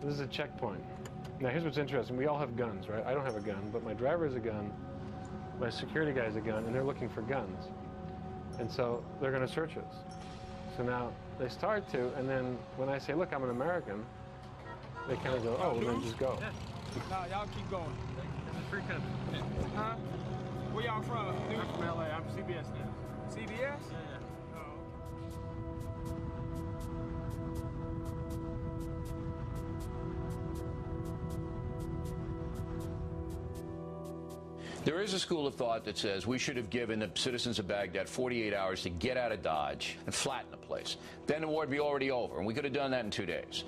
This is a checkpoint. Now here's what's interesting. We all have guns, right? I don't have a gun, but my driver has a gun, my security guy has a gun, and they're looking for guns. And so they're going to search us. So now they start to, and then when I say, look, I'm an American, they kind of go, oh, well, then just go. Yeah. No, y'all keep going. This is free country. Huh? Where y'all from? I'm from LA. I'm CBS News. CBS? Yeah. Oh. There is a school of thought that says we should have given the citizens of Baghdad 48 hours to get out of Dodge and flatten the place. Then the war would be already over, and we could have done that in 2 days.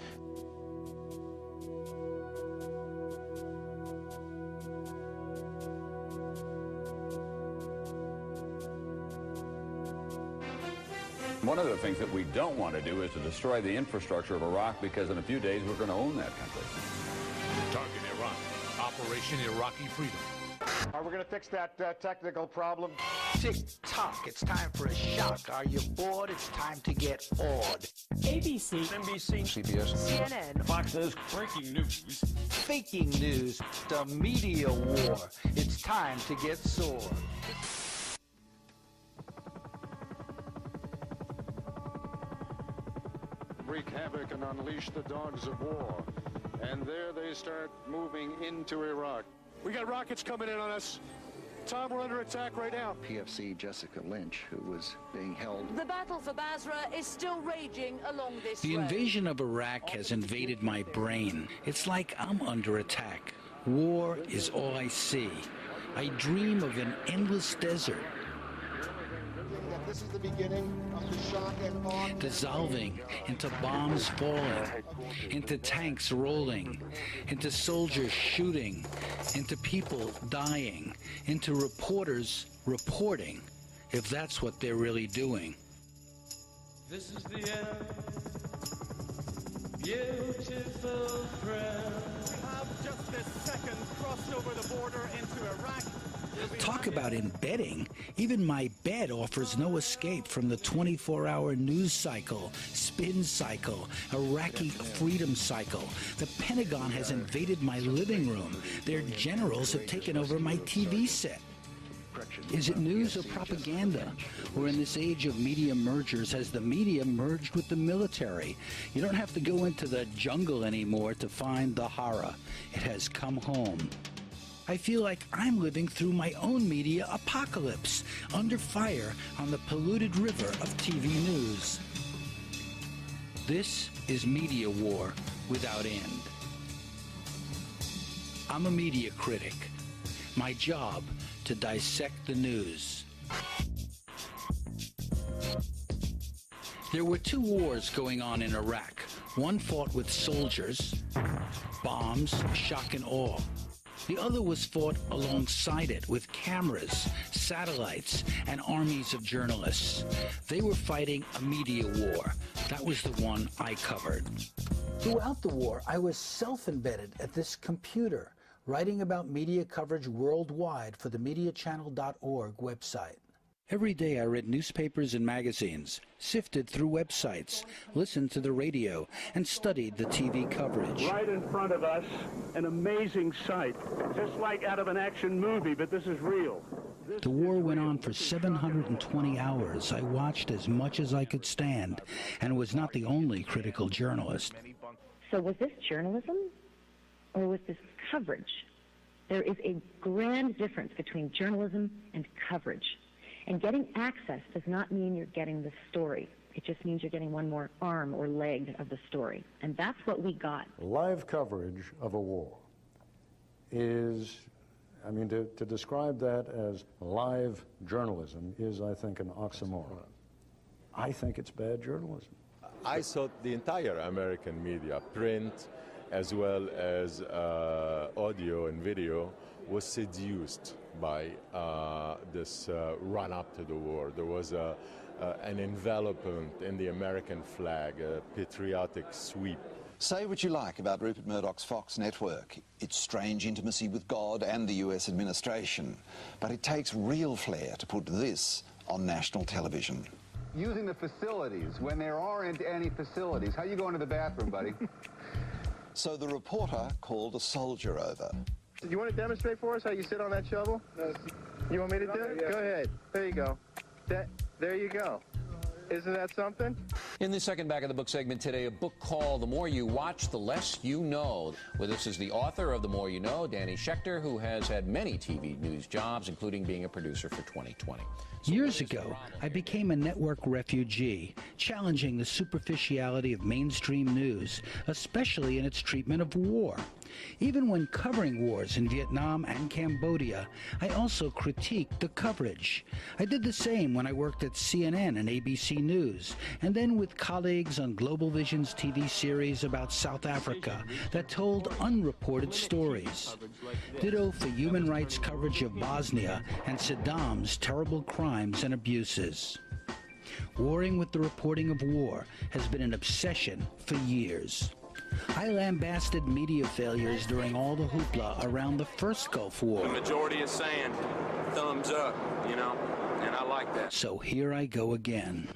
One of the things that we don't want to do is to destroy the infrastructure of Iraq, because in a few days we're going to own that country. Target Iraq. Operation Iraqi Freedom. Are we going to fix that technical problem? Tick-tock, it's time for a shock. Are you bored? It's time to get awed. ABC, NBC, CBS, CNN, Fox News, Breaking news. faking news, the media war. It's time to get sore. Wreak havoc and unleash the dogs of war. And there they start moving into Iraq. We got rockets coming in on us. Tom, we're under attack right now. PFC Jessica Lynch, who was being held. The battle for Basra is still raging along this The road. invasion of Iraq has invaded my brain. It's like I'm under attack. War is all I see. I dream of an endless desert. This is the beginning of the shock and awe. Dissolving into bombs falling, into tanks rolling, into soldiers shooting, into people dying, into reporters reporting, if that's what they're really doing. This is the end. Beautiful friend. We have just this second crossed over the border into Iraq. Talk about embedding. Even my bed offers no escape from the 24-hour news cycle, spin cycle, Iraqi freedom cycle. The Pentagon has invaded my living room. Their generals have taken over my TV set. Is it news or propaganda? Or in this age of media mergers, has the media merged with the military? You don't have to go into the jungle anymore to find the horror. It has come home. I feel like I'm living through my own media apocalypse, under fire on the polluted river of TV news. This is media war without end. I'm a media critic. My job, to dissect the news. There were two wars going on in Iraq. One fought with soldiers, bombs, shock and awe. The other was fought alongside it with cameras, satellites, and armies of journalists. They were fighting a media war. That was the one I covered. Throughout the war, I was self-embedded at this computer, writing about media coverage worldwide for the MediaChannel.org website. Every day I read newspapers and magazines, sifted through websites, listened to the radio, and studied the TV coverage. Right in front of us, an amazing sight, just like out of an action movie, but this is real. The war went on for 720 hours. I watched as much as I could stand, and was not the only critical journalist. So was this journalism, or was this coverage? There is a grand difference between journalism and coverage. And getting access does not mean you're getting the story. It just means you're getting one more arm or leg of the story. And that's what we got. Live coverage of a war is, I mean, to describe that as live journalism is, I think, an oxymoron. I think it's bad journalism. I thought the entire American media, print as well as audio and video, was seduced by this run-up to the war. There was an envelopment in the American flag, a patriotic sweep. Say what you like about Rupert Murdoch's Fox network, its strange intimacy with God and the US administration, but it takes real flair to put this on national television. Using the facilities when there aren't any facilities. How you going to the bathroom, buddy? So the reporter called a soldier over. Do you want to demonstrate for us how you sit on that shovel? You want me to do it? Go ahead. There you go. There you go. Isn't that something? In the second Back of the Book segment today, a book called The More You Watch, The Less You Know. With us is the author of The More You Know, Danny Schechter, who has had many TV news jobs, including being a producer for 2020. Years ago, I became a network refugee, challenging the superficiality of mainstream news, especially in its treatment of war. Even when covering wars in Vietnam and Cambodia, I also critiqued the coverage. I did the same when I worked at CNN and ABC News, and then with colleagues on Global Vision's TV series about South Africa that told unreported stories. Ditto for human rights coverage of Bosnia and Saddam's terrible crimes and abuses. Warring with the reporting of war has been an obsession for years. I lambasted media failures during all the hoopla around the first Gulf War. The majority is saying thumbs up, you know, and I like that. So here I go again.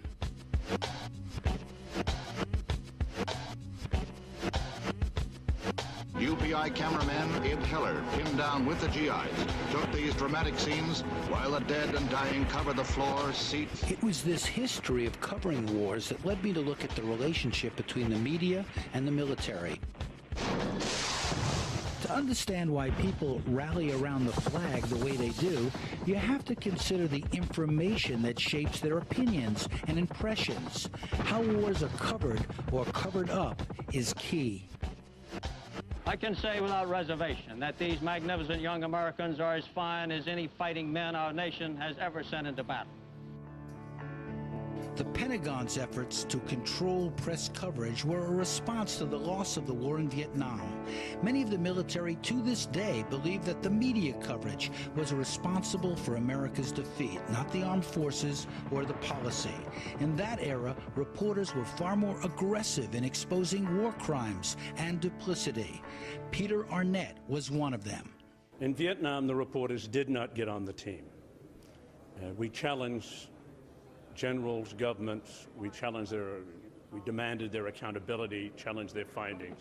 UPI cameraman Ed Keller, pinned down with the GIs, took these dramatic scenes while the dead and dying covered the floor, seats. It was this history of covering wars that led me to look at the relationship between the media and the military. To understand why people rally around the flag the way they do, you have to consider the information that shapes their opinions and impressions. How wars are covered or covered up is key. I can say without reservation that these magnificent young Americans are as fine as any fighting men our nation has ever sent into battle. The Pentagon's efforts to control press coverage were a response to the loss of the war in Vietnam. Many of the military to this day believe that the media coverage was responsible for America's defeat, not the armed forces or the policy. In that era, reporters were far more aggressive in exposing war crimes and duplicity. Peter Arnett was one of them. In Vietnam, the reporters did not get on the team. We challenged generals, governments, we demanded their accountability, challenged their findings.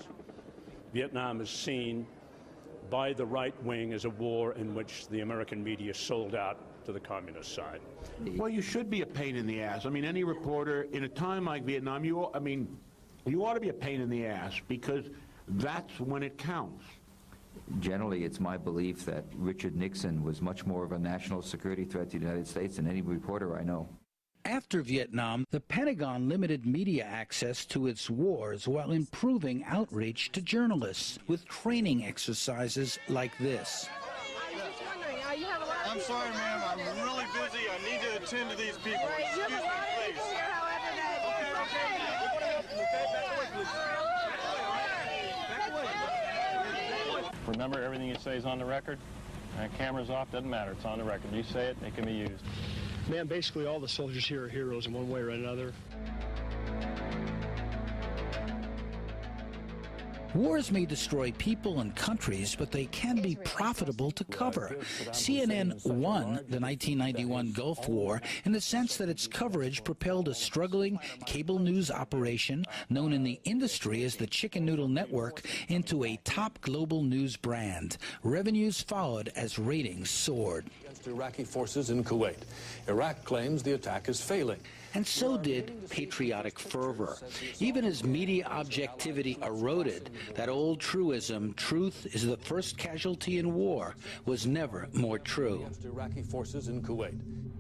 Vietnam is seen by the right wing as a war in which the American media sold out to the communist side. Well, you should be a pain in the ass. I mean, any reporter in a time like Vietnam, you ought to be a pain in the ass because that's when it counts. Generally, it's my belief that Richard Nixon was much more of a national security threat to the United States than any reporter I know. After Vietnam, the Pentagon limited media access to its wars while improving outreach to journalists with training exercises like this. I'm sorry, ma'am. I'm really busy. I need to attend to these people. Excuse me, please. Remember, everything you say is on the record. Camera's off, doesn't matter. It's on the record. You say it, it can be used. Man, basically all the soldiers here are heroes in one way or another. Wars may destroy people and countries, but they can be profitable to cover. CNN won the 1991 Gulf War in the sense that its coverage propelled a struggling cable news operation known in the industry as the Chicken Noodle Network into a top global news brand. Revenues followed as ratings soared. Iraqi forces in Kuwait. Iraq claims the attack is failing. And so did patriotic fervor. Even as media objectivity eroded, that old truism, truth is the first casualty in war, was never more true. Iraqi forces in Kuwait.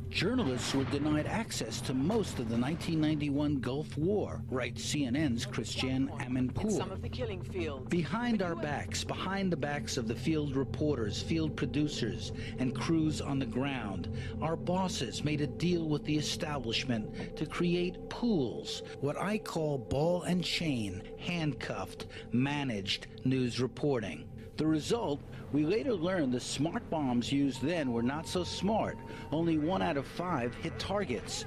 Journalists were denied access to most of the 1991 Gulf War, writes CNN's Christiane Amanpour. Some of the killing fields. Behind our backs, behind the backs of the field reporters, field producers, and crews on the ground, our bosses made a deal with the establishment to create pools, what I call ball and chain, handcuffed, managed news reporting. The result, we later learned the smart bombs used then were not so smart. Only 1 out of 5 hit targets.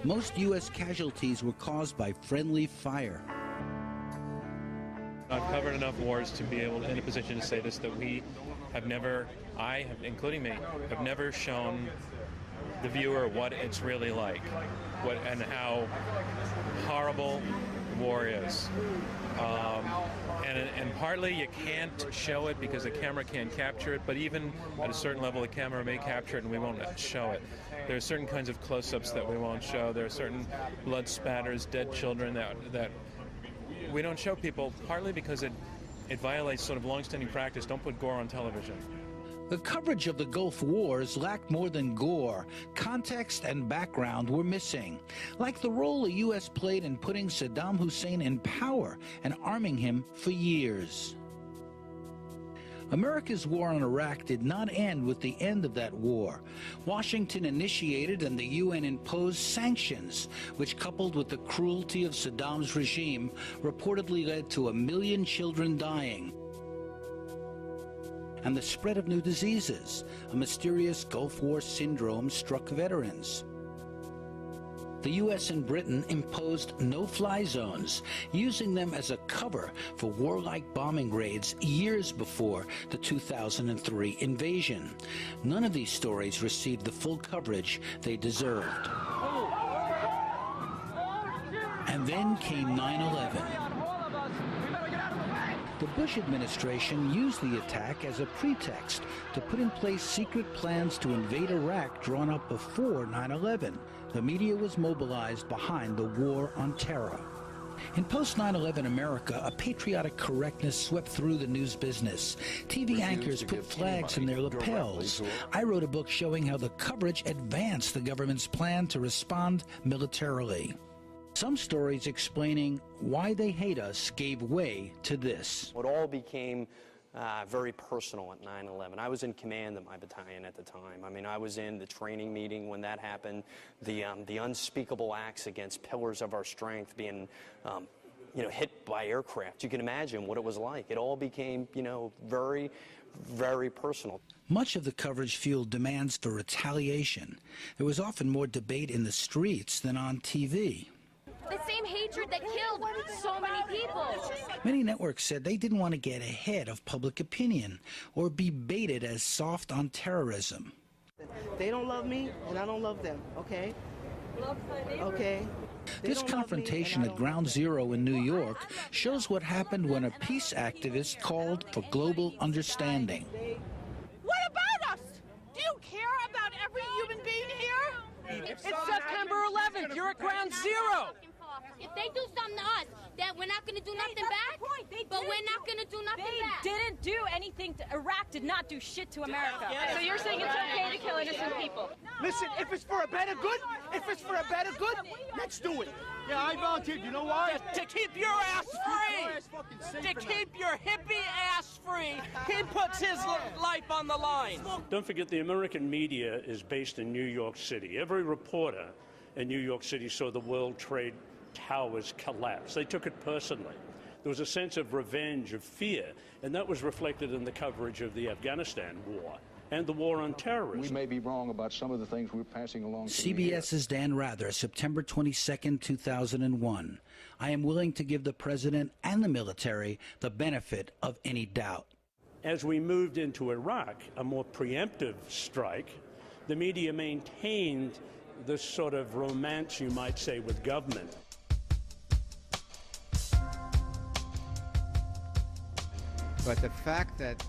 Most U.S. casualties were caused by friendly fire. I've covered enough wars to be able in a position to say this, that we have never, including me, have never shown the viewer what it's really like, and how horrible war is. And And partly you can't show it because the camera can't capture it, but even at a certain level the camera may capture it and we won't show it. There are certain kinds of close-ups that we won't show. There are certain blood spatters, dead children that we don't show people, partly because it violates sort of long-standing practice. Don't put gore on television. The coverage of the Gulf Wars lacked more than gore. Context and background were missing, like the role the U.S. played in putting Saddam Hussein in power and arming him for years. America's war on Iraq did not end with the end of that war. Washington initiated and the UN imposed sanctions, which, coupled with the cruelty of Saddam's regime, reportedly led to 1 million children dying and the spread of new diseases. A mysterious Gulf War syndrome struck veterans. The U.S. and Britain imposed no-fly zones, using them as a cover for warlike bombing raids years before the 2003 invasion. None of these stories received the full coverage they deserved. And then came 9/11. The Bush administration used the attack as a pretext to put in place secret plans to invade Iraq drawn up before 9/11. The media was mobilized behind the war on terror. In post-9/11 America, a patriotic correctness swept through the news business. TV anchors put flags in their lapels. I wrote a book showing how the coverage advanced the government's plan to respond militarily. Some stories explaining why they hate us gave way to this. It all became very personal at 9/11. I was in command of my battalion at the time. I mean, I was in the training meeting when that happened, the unspeakable acts against pillars of our strength being hit by aircraft. You can imagine what it was like. It all became, very, very personal. Much of the coverage fueled demands for retaliation. There was often more debate in the streets than on TV. The same hatred that killed so many people. Many networks said they didn't want to get ahead of public opinion or be baited as soft on terrorism. They don't love me, and I don't love them, okay? Okay? This confrontation at Ground Zero in New York shows what happened when a peace activist called for global understanding. What about us? Do you care about every human being here? It's September 11th. You're at Ground Zero. If they do something to us, that we're not going to do nothing back, but we're not going to do nothing back. They didn't do anything to Iraq, did not do shit to America. So you're saying it's okay to kill innocent people? Listen, if it's for a better good, let's do it. Yeah, I volunteered. You know why? To keep your ass free. To keep your hippie ass free. He puts his life on the line. Don't forget, the American media is based in New York City. Every reporter in New York City saw the World Trade Towers collapse. They took it personally. There was a sense of revenge, of fear, and that was reflected in the coverage of the Afghanistan war and the war on terrorism. We may be wrong about some of the things we're passing along to CBS's Dan Rather, September 22nd, 2001. I am willing to give the president and the military the benefit of any doubt. As we moved into Iraq, a more preemptive strike, the media maintained this sort of romance, you might say, with government. But the fact that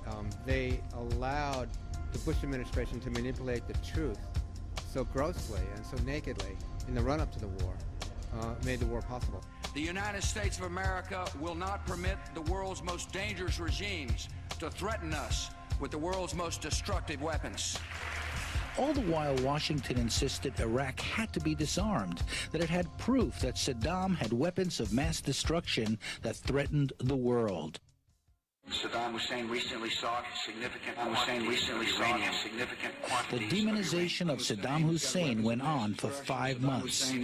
they allowed the Bush administration to manipulate the truth so grossly and so nakedly in the run-up to the war made the war possible. The United States of America will not permit the world's most dangerous regimes to threaten us with the world's most destructive weapons. All the while, Washington insisted Iraq had to be disarmed, that it had proof that Saddam had weapons of mass destruction that threatened the world. Saddam Hussein recently sought significant quantities of uranium. The demonization of Saddam Hussein went on for 5 months.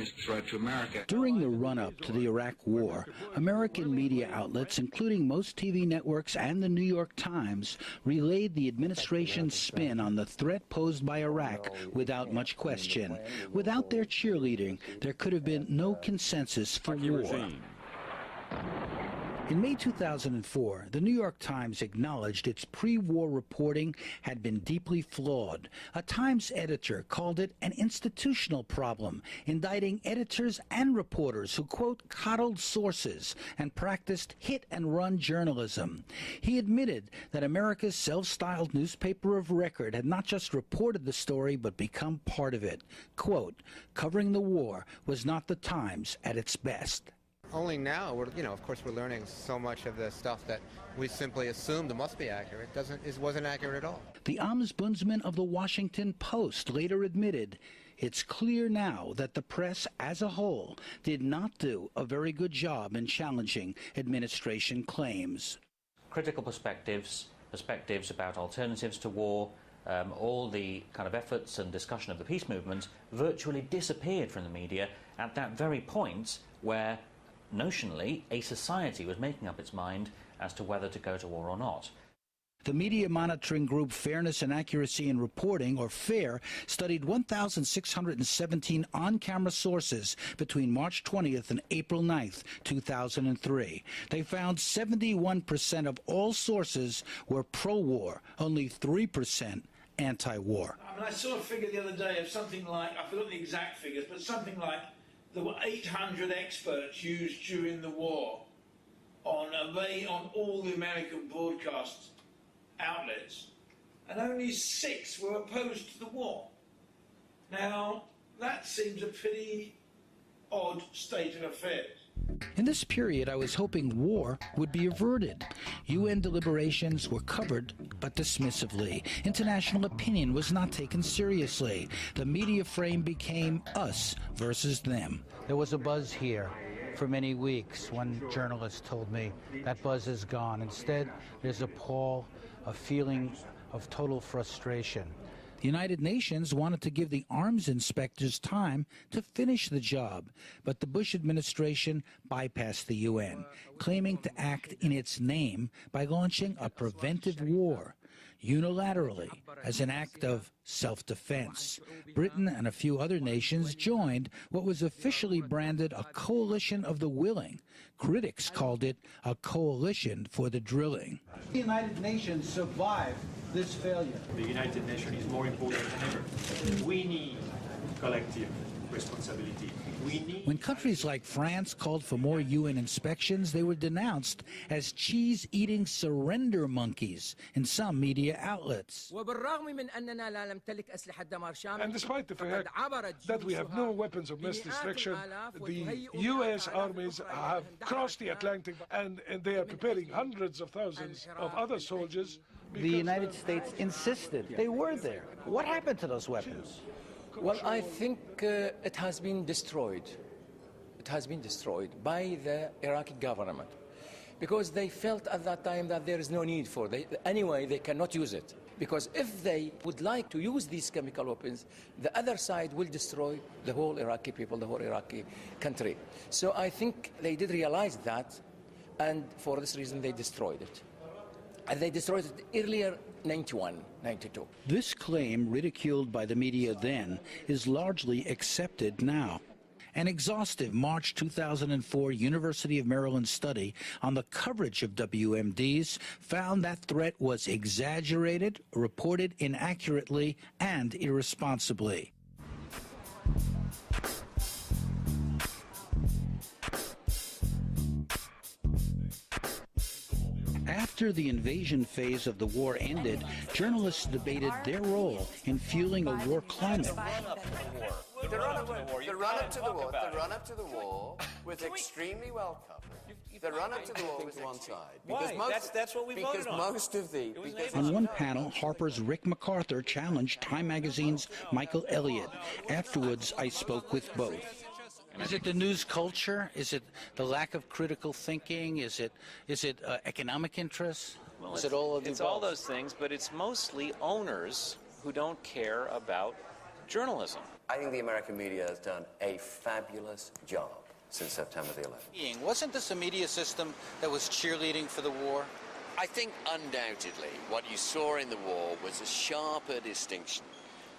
During the run-up to the Iraq War, American media outlets, including most TV networks and the New York Times, relayed the administration's spin on the threat posed by Iraq without much question. Without their cheerleading, there could have been no consensus for war. In May 2004, the New York Times acknowledged its pre-war reporting had been deeply flawed. A Times editor called it an institutional problem, indicting editors and reporters who, quote, coddled sources and practiced hit-and-run journalism. He admitted that America's self-styled newspaper of record had not just reported the story, but become part of it. Quote, covering the war was not the Times at its best. Only now, of course, we're learning so much of the stuff that we simply assumed must be accurate. It wasn't accurate at all. The ombudsman of the Washington Post later admitted, it's clear now that the press as a whole did not do a very good job in challenging administration claims. Critical perspectives about alternatives to war, all the kind of efforts and discussion of the peace movement virtually disappeared from the media at that very point where notionally, a society was making up its mind as to whether to go to war or not. The media monitoring group Fairness and Accuracy in Reporting, or FAIR, studied 1,617 on-camera sources between March 20th and April 9th, 2003. They found 71% of all sources were pro-war, only 3% anti-war. I mean, I saw a figure the other day of something like, I forgot the exact figures, but something like there were 800 experts used during the war on all the American broadcast outlets, and only 6 were opposed to the war. Now, that seems a pretty odd state of affairs. In this period, I was hoping war would be averted. UN deliberations were covered, but dismissively. International opinion was not taken seriously. The media frame became us versus them. There was a buzz here for many weeks. One journalist told me that buzz is gone. Instead, there's a pall, a feeling of total frustration. The United Nations wanted to give the arms inspectors time to finish the job, but the Bush administration bypassed the UN, claiming to act in its name by launching a preventive war, unilaterally, as an act of self-defense. Britain and a few other nations joined what was officially branded a coalition of the willing. Critics called it a coalition for the drilling. The United Nations survived this failure. The United Nations is more important than ever. We need collective responsibility. When countries like France called for more UN inspections, they were denounced as cheese-eating surrender monkeys in some media outlets. And despite the fact that we have no weapons of mass destruction, the U.S. armies have crossed the Atlantic, and they are preparing hundreds of thousands of other soldiers. The United States insisted they were there. What happened to those weapons? Well, I think it has been destroyed. It has been destroyed by the Iraqi government because they felt at that time that there is no need for it. Anyway, they cannot use it because if they would like to use these chemical weapons, the other side will destroy the whole Iraqi people, the whole Iraqi country. So I think they did realize that, and for this reason they destroyed it. And they destroyed it earlier, 91, 92. This claim, ridiculed by the media then, is largely accepted now. An exhaustive March 2004 University of Maryland study on the coverage of WMDs found that threat was exaggerated, reported inaccurately, and irresponsibly. After the invasion phase of the war ended, journalists debated their role in fueling a war climate. The run-up to the war was extremely well covered. The run-up to the war was one side. Why? That's what we voted on. Most of the... On one panel, Harper's Rick MacArthur challenged Time Magazine's Michael Elliott. Afterwards, I spoke with both. Is it the news culture? Is it the lack of critical thinking? Is it economic interests? Well, is it all of the above? It's all those things, but it's mostly owners who don't care about journalism. I think the American media has done a fabulous job since September the 11th. Wasn't this a media system that was cheerleading for the war? I think undoubtedly what you saw in the war was a sharper distinction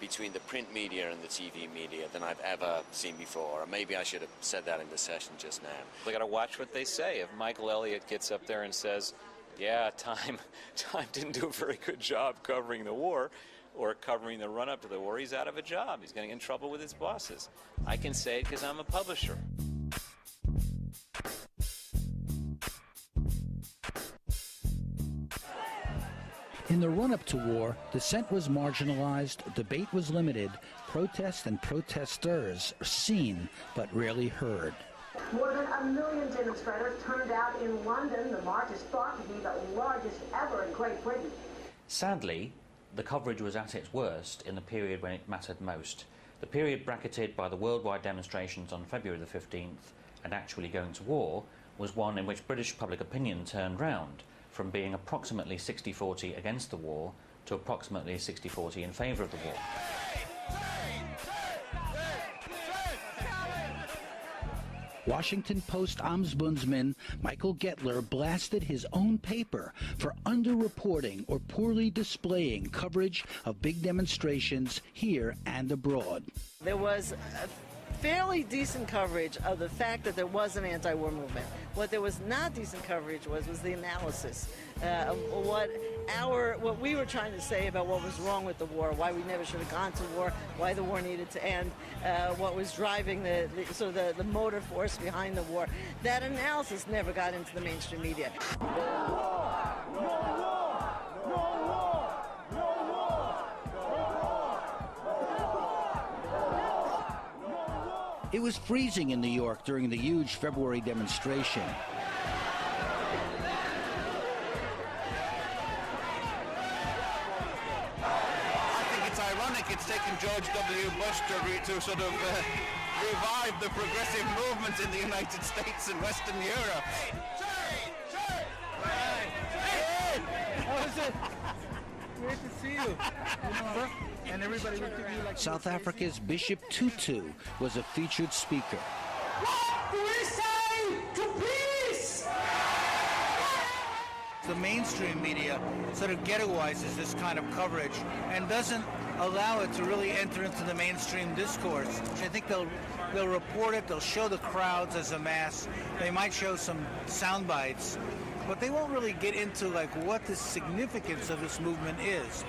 between the print media and the TV media than I've ever seen before. Or maybe I should have said that in the session just now. They got to watch what they say. If Michael Elliott gets up there and says, yeah, Time didn't do a very good job covering the war or covering the run-up to the war, he's out of a job. He's going to get in trouble with his bosses. I can say it because I'm a publisher. In the run-up to war, dissent was marginalized, debate was limited, protest and protesters seen but rarely heard. More than 1 million demonstrators turned out in London. The march is thought to be the largest ever in Great Britain. Sadly, the coverage was at its worst in the period when it mattered most. The period bracketed by the worldwide demonstrations on February the 15th and actually going to war was one in which British public opinion turned round, from being approximately 60-40 against the war to approximately 60-40 in favour of the war. Washington Post Ombudsman Michael Gettler blasted his own paper for underreporting or poorly displaying coverage of big demonstrations here and abroad. There was fairly decent coverage of the fact that there was an anti-war movement. What there was not decent coverage was the analysis of what we were trying to say about what was wrong with the war, why we never should have gone to war, why the war needed to end, what was driving the motor force behind the war. That analysis never got into the mainstream media. No war! No war! No war! No war! It was freezing in New York during the huge February demonstration. I think it's ironic it's taken George W. Bush to sort of revive the progressive movement in the United States and Western Europe. How is it? Great to see you. And everybody looked at you like South Africa's Bishop Tutu was a featured speaker. What do we say to peace? The mainstream media sort of ghettoizes this kind of coverage and doesn't allow it to really enter into the mainstream discourse. I think they'll report it, they'll show the crowds as a mass, they might show some sound bites, but they won't really get into like what the significance of this movement is.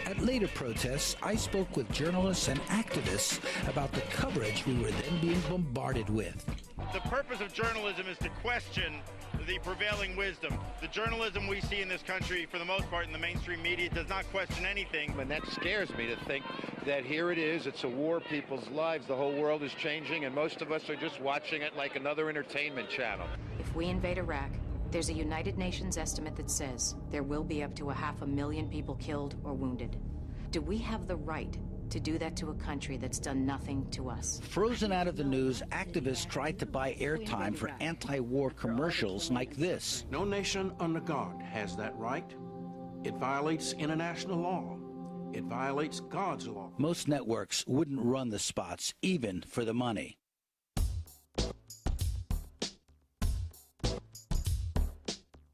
At later protests, I spoke with journalists and activists about the coverage we were then being bombarded with. The purpose of journalism is to question the prevailing wisdom. The journalism we see in this country, for the most part in the mainstream media, does not question anything. And that scares me to think that here it is, it's a war, people's lives, the whole world is changing, and most of us are just watching it like another entertainment channel. If we invade Iraq, there's a United Nations estimate that says there will be up to 500,000 people killed or wounded. Do we have the right to do that to a country that's done nothing to us? Frozen out of the news, activists tried to buy airtime for anti-war commercials like this. No nation under God has that right. It violates international law. It violates God's law. Most networks wouldn't run the spots, even for the money.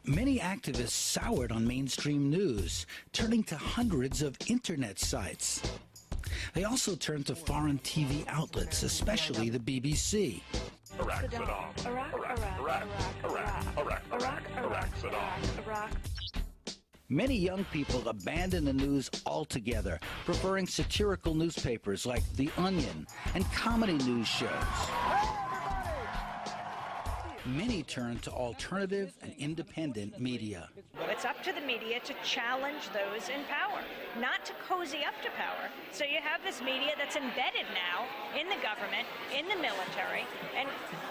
Many activists soured on mainstream news, turning to hundreds of internet sites. They also turned to foreign TV outlets, especially the BBC. Iraq, Saddam. Iraq, Iraq, Iraq, Iraq, Iraq, Iraq, Saddam. Iraq. Many young people abandon the news altogether, preferring satirical newspapers like The Onion and comedy news shows. Many turn to alternative and independent media. It's up to the media to challenge those in power, not to cozy up to power. So you have this media that's embedded now in the government, in the military, and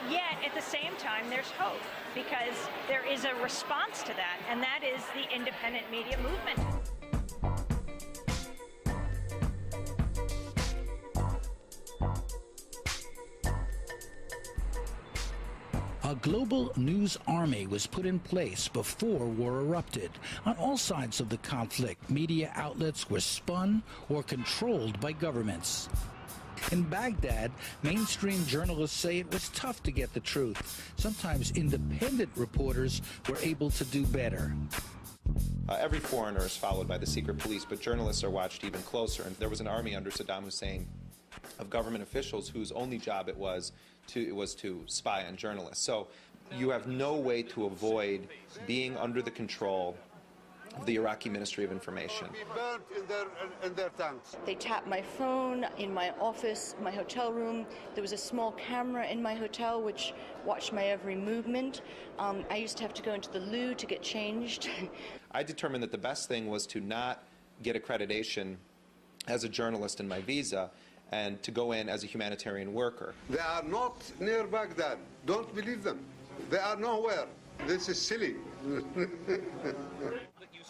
yet at the same time there's hope because there is a response to that, and that is the independent media movement. A global news army was put in place before war erupted. On all sides of the conflict, media outlets were spun or controlled by governments. In Baghdad, mainstream journalists say it was tough to get the truth. Sometimes independent reporters were able to do better. Every foreigner is followed by the secret police, but journalists are watched even closer. And there was an army under Saddam Hussein of government officials whose only job it was to spy on journalists. So you have no way to avoid being under the control of the Iraqi Ministry of Information. Burnt in their tanks. They tapped my phone in my office, my hotel room. There was a small camera in my hotel which watched my every movement. I used to have to go into the loo to get changed. I determined that the best thing was to not get accreditation as a journalist in my visa and to go in as a humanitarian worker. They are not near Baghdad. Don't believe them. They are nowhere. This is silly.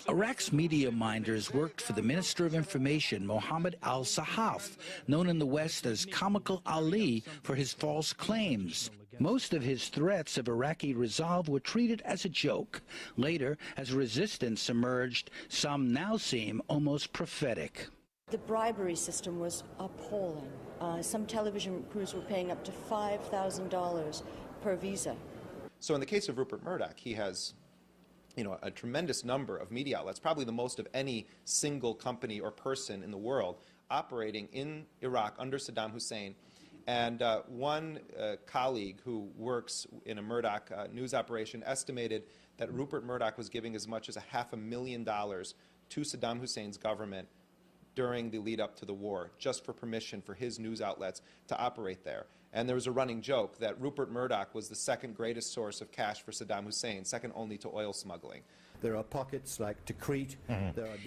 Iraq's media minders worked for the Minister of Information, Mohammed al-Sahaf, known in the West as Comical Ali for his false claims. Most of his threats of Iraqi resolve were treated as a joke. Later, as resistance emerged, some now seem almost prophetic. The bribery system was appalling. Some television crews were paying up to $5,000 per visa. So in the case of Rupert Murdoch, he has a tremendous number of media outlets, probably the most of any single company or person in the world, operating in Iraq under Saddam Hussein. And one colleague who works in a Murdoch news operation estimated that Rupert Murdoch was giving as much as $500,000 to Saddam Hussein's government during the lead up to the war, just for permission for his news outlets to operate there. And there was a running joke that Rupert Murdoch was the second greatest source of cash for Saddam Hussein, second only to oil smuggling. There are pockets like Tikrit.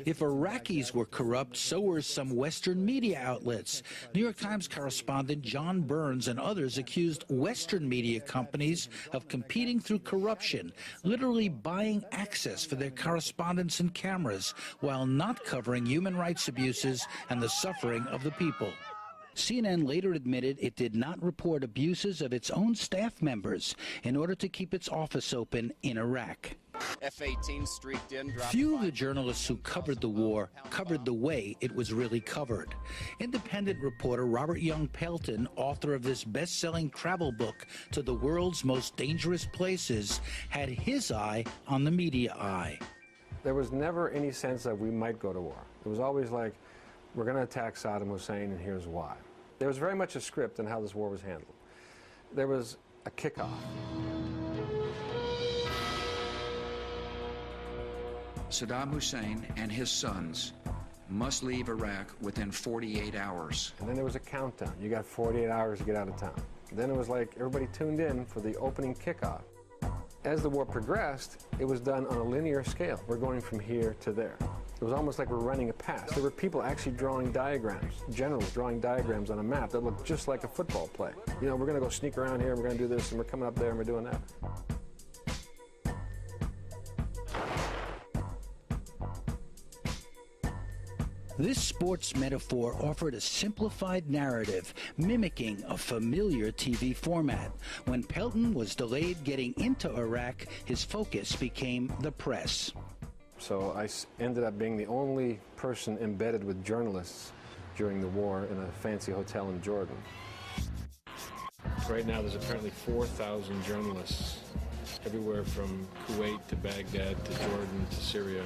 If Iraqis were corrupt, so were some Western media outlets. New York Times correspondent John Burns and others accused Western media companies of competing through corruption, literally buying access for their correspondents and cameras, while not covering human rights abuses and the suffering of the people. CNN later admitted it did not report abuses of its own staff members in order to keep its office open in Iraq. F-18 streaked in. Few of the journalists who covered the war covered the way it was really covered. Independent reporter Robert Young Pelton, author of this best-selling travel book to the world's most dangerous places, had his eye on the media eye. There was never any sense that we might go to war. It was always like, we're going to attack Saddam Hussein, and here's why. There was very much a script on how this war was handled. There was a kickoff. Saddam Hussein and his sons must leave Iraq within 48 hours. And then there was a countdown. You got 48 hours to get out of town. Then it was like everybody tuned in for the opening kickoff. As the war progressed, it was done on a linear scale. We're going from here to there. It was almost like we're running a pass. There were people actually drawing diagrams, generals drawing diagrams on a map that looked just like a football play. You know, we're going to go sneak around here, we're going to do this, and we're coming up there, and we're doing that. This sports metaphor offered a simplified narrative, mimicking a familiar TV format. When Pelton was delayed getting into Iraq, his focus became the press. So I ended up being the only person embedded with journalists during the war in a fancy hotel in Jordan. Right now there's apparently 4,000 journalists everywhere from Kuwait to Baghdad to Jordan to Syria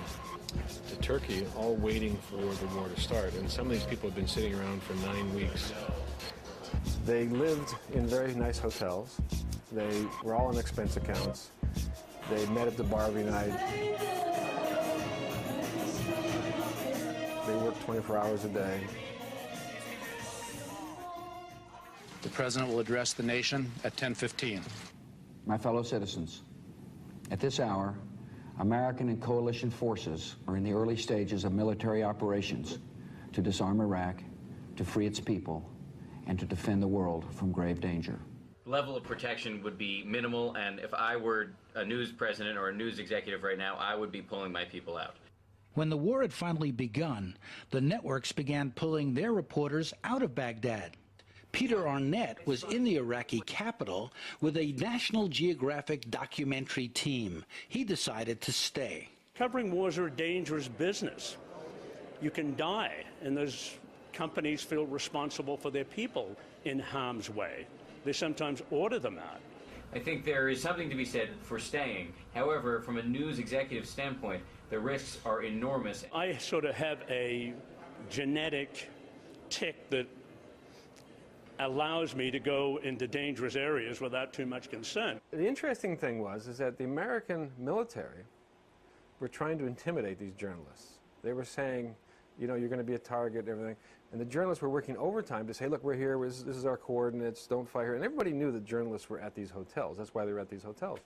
to Turkey, all waiting for the war to start. And some of these people have been sitting around for 9 weeks. They lived in very nice hotels. They were all on expense accounts. They met at the bar every night. They worked 24 hours a day. The President will address the nation at 10:15. My fellow citizens, at this hour, American and coalition forces are in the early stages of military operations to disarm Iraq, to free its people, and to defend the world from grave danger. The level of protection would be minimal, and if I were a news president or a news executive right now, I would be pulling my people out. When the war had finally begun, the networks began pulling their reporters out of Baghdad. Peter Arnett was in the Iraqi capital with a National Geographic documentary team. He decided to stay. Covering wars are a dangerous business. You can die, and those companies feel responsible for their people in harm's way. They sometimes order them out. I think there is something to be said for staying. However, from a news executive standpoint, the risks are enormous. I sort of have a genetic tick that allows me to go into dangerous areas without too much concern. The interesting thing is that the American military were trying to intimidate these journalists. They were saying, you know, you're going to be a target and everything. And the journalists were working overtime to say, look, we're here, this is our coordinates, don't fight here. And everybody knew that journalists were at these hotels. That's why they were at these hotels.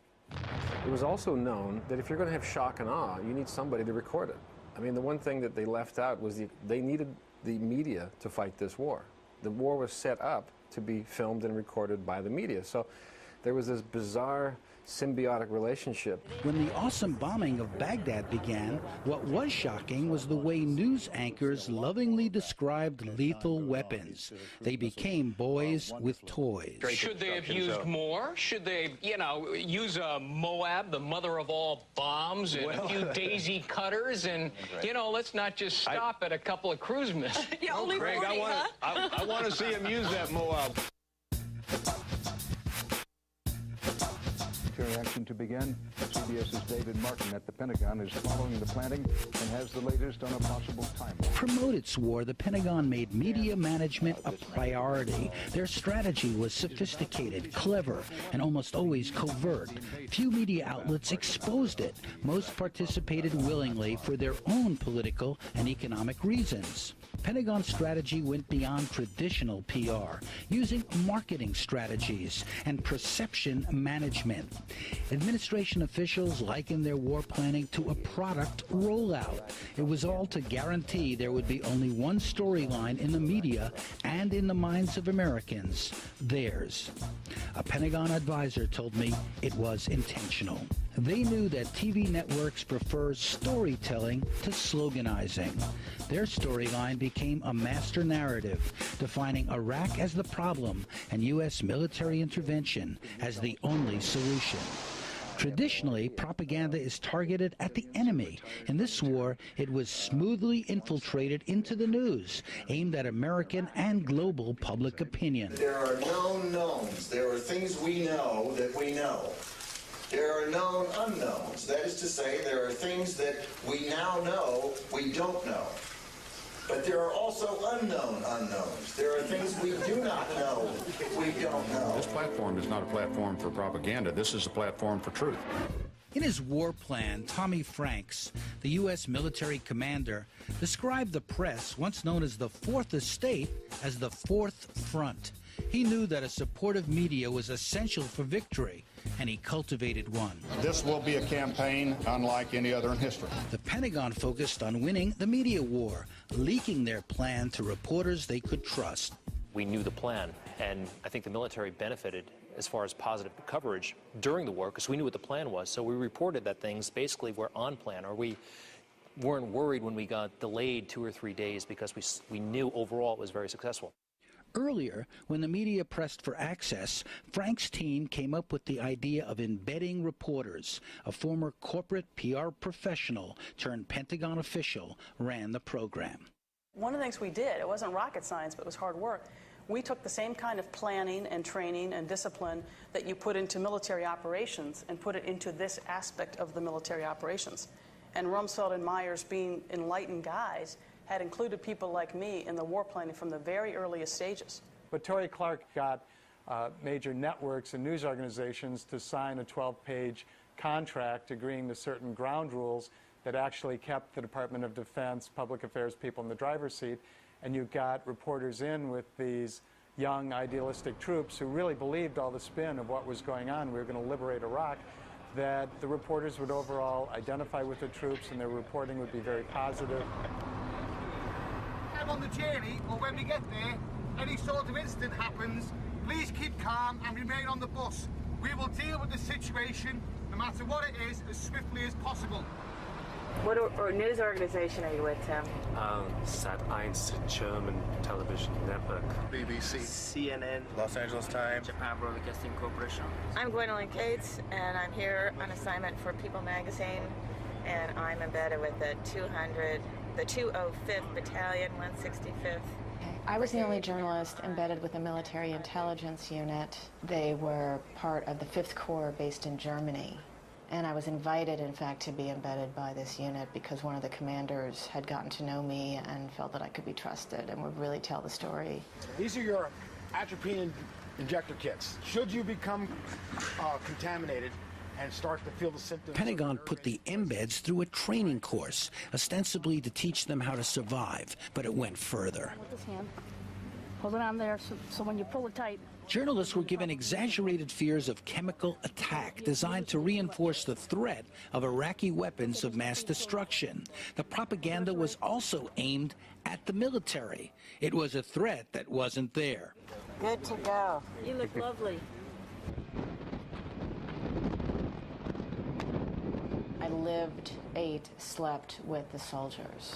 It was also known that if you're going to have shock and awe, you need somebody to record it. I mean, the one thing that they left out was they needed the media to fight this war. The war was set up to be filmed and recorded by the media. So there was this bizarre symbiotic relationship. When the awesome bombing of Baghdad began, what was shocking was the way news anchors lovingly described lethal weapons. They became boys with toys. Should they have used more? Should they, you know, use a Moab, the mother of all bombs, and a few daisy cutters, and, you know, let's not just stop at a couple of cruise missiles. Yeah, only Greg, 40, I want to see him use that Moab. Action to begin. CBS's David Martin at the Pentagon is following the planning and has the latest on a possible timeline. To promote its war, the Pentagon made media management a priority. Their strategy was sophisticated, clever, and almost always covert. Few media outlets exposed it. Most participated willingly for their own political and economic reasons. Pentagon strategy went beyond traditional PR, using marketing strategies and perception management. Administration officials likened their war planning to a product rollout. It was all to guarantee there would be only one storyline in the media and in the minds of Americans, theirs. A Pentagon advisor told me it was intentional. They knew that TV networks prefer storytelling to sloganizing. Their storyline became a master narrative, defining Iraq as the problem and U.S. military intervention as the only solution. Traditionally, propaganda is targeted at the enemy. In this war, it was smoothly infiltrated into the news, aimed at American and global public opinion. There are known knowns. There are things we know that we know. There are known unknowns. That is to say, there are things that we now know we don't know. But there are also unknown unknowns. There are things we do not know we don't know. This platform is not a platform for propaganda. This is a platform for truth. In his war plan, Tommy Franks, the U.S. military commander, described the press, once known as the Fourth Estate, as the Fourth Front. He knew that a supportive media was essential for victory, and he cultivated one. This will be a campaign unlike any other in history. The Pentagon focused on winning the media war, leaking their plan to reporters they could trust. We knew the plan, and I think the military benefited as far as positive coverage during the war because we knew what the plan was. So we reported that things basically were on plan, or we weren't worried when we got delayed 2 or 3 days because we knew overall it was very successful. Earlier, when the media pressed for access, Frank's team came up with the idea of embedding reporters. A former corporate PR professional turned Pentagon official ran the program. One of the things we did, it wasn't rocket science, but it was hard work. We took the same kind of planning and training and discipline that you put into military operations and put it into this aspect of the military operations. And Rumsfeld and Myers, being enlightened guys, had included people like me in the war planning from the very earliest stages. But Tory Clark got major networks and news organizations to sign a 12-page contract agreeing to certain ground rules that actually kept the Department of Defense, public affairs people in the driver's seat, and you got reporters in with these young, idealistic troops who really believed all the spin of what was going on. We were going to liberate Iraq, that the reporters would overall identify with the troops and their reporting would be very positive. On the journey, or when we get there, any sort of incident happens, please keep calm and remain on the bus. We will deal with the situation, no matter what it is, as swiftly as possible. What news organization are you with, Tim? Sat.1, German television network. BBC. CNN. Los Angeles Times. Japan Broadcasting Corporation. I'm Gwendolyn Cates, and I'm here on assignment for People magazine, and I'm embedded with the 205th Battalion, 165th I was the only journalist embedded with a military intelligence unit. They were part of the 5th Corps based in Germany. And I was invited, in fact, to be embedded by this unit because one of the commanders had gotten to know me and felt that I could be trusted and would really tell the story. These are your atropine injector kits. Should you become contaminated and start to feel the symptoms... Pentagon put the embeds through a training course, ostensibly to teach them how to survive, but it went further. With this hand, hold it on there so when you pull it tight. Journalists were given exaggerated fears of chemical attack designed to reinforce the threat of Iraqi weapons of mass destruction. The propaganda was also aimed at the military. It was a threat that wasn't there. Good to go. You look lovely. I lived, ate, slept with the soldiers.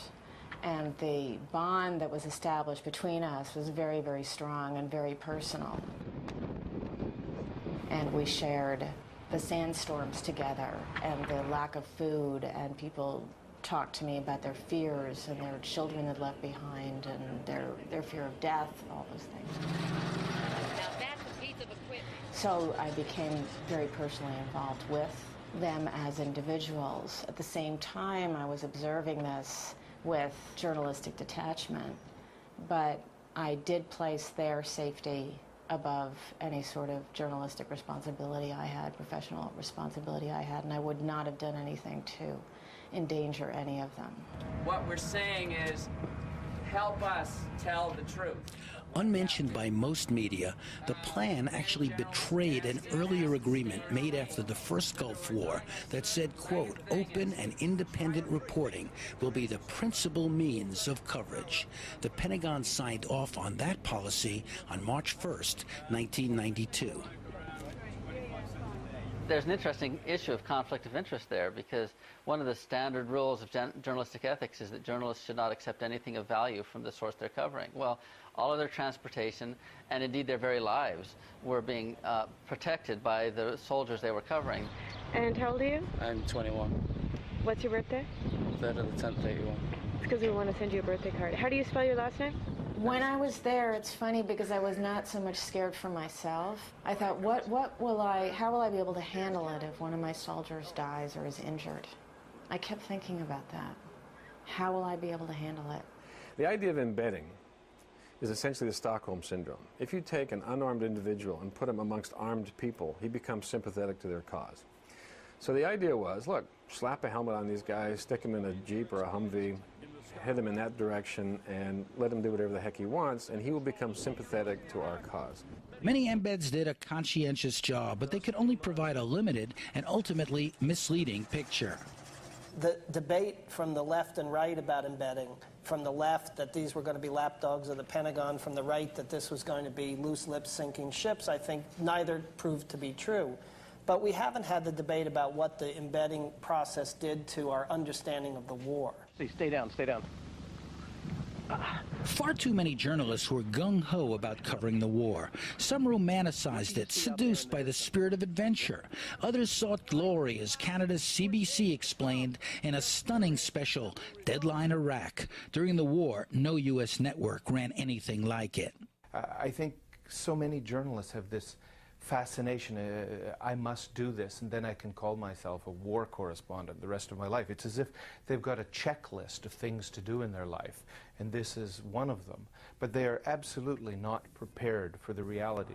And the bond that was established between us was very, very strong and very personal. And we shared the sandstorms together and the lack of food, and people talked to me about their fears and their children they'd left behind and their fear of death, all those things. Now that's a piece of equipment. So I became very personally involved with them as individuals. At the same time, I was observing this with journalistic detachment, but I did place their safety above any sort of journalistic responsibility I had, professional responsibility I had, and I would not have done anything to endanger any of them. What we're saying is, help us tell the truth. Unmentioned by most media, the plan actually betrayed an earlier agreement made after the first Gulf War that said, quote, open and independent reporting will be the principal means of coverage. The Pentagon signed off on that policy on March 1st, 1992. There's an interesting issue of conflict of interest there, because one of the standard rules of journalistic ethics is that journalists should not accept anything of value from the source they're covering. Well, all of their transportation, and indeed their very lives, were being protected by the soldiers they were covering. And how old are you? I'm 21. What's your birthday? 3rd of the 10th, 81. It's because we want to send you a birthday card. How do you spell your last name? When I was there, it's funny because I was not so much scared for myself. I thought, how will I be able to handle it if one of my soldiers dies or is injured? I kept thinking about that. How will I be able to handle it? The idea of embedding is essentially the Stockholm Syndrome. If you take an unarmed individual and put him amongst armed people, he becomes sympathetic to their cause. So the idea was, look, slap a helmet on these guys, stick them in a Jeep or a Humvee, head him in that direction, and let him do whatever the heck he wants, and he will become sympathetic to our cause. Many embeds did a conscientious job, but they could only provide a limited and ultimately misleading picture. The debate from the left and right about embedding, from the left that these were going to be lapdogs of the Pentagon, from the right that this was going to be loose lips sinking ships, I think neither proved to be true. But we haven't had the debate about what the embedding process did to our understanding of the war. Stay down, stay down. Far too many journalists were gung-ho about covering the war. Some romanticized it, seduced by the spirit of adventure. Others sought glory, as Canada's CBC explained in a stunning special, Deadline Iraq. During the war, no U.S. network ran anything like it. I think so many journalists have this fascination, I must do this, and then I can call myself a war correspondent the rest of my life. It's as if they've got a checklist of things to do in their life, and this is one of them. But they are absolutely not prepared for the reality.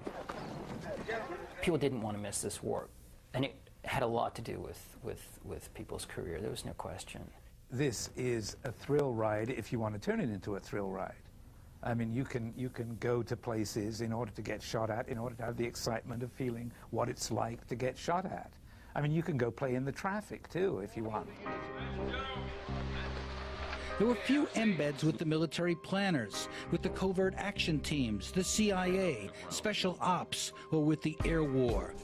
People didn't want to miss this war, and it had a lot to do with people's career. There was no question. This is a thrill ride if you want to turn it into a thrill ride. I mean, you can go to places in order to get shot at, in order to have the excitement of feeling what it's like to get shot at. I mean, you can go play in the traffic, too, if you want. There were few embeds with the military planners, with the covert action teams, the CIA, special ops, or with the air war.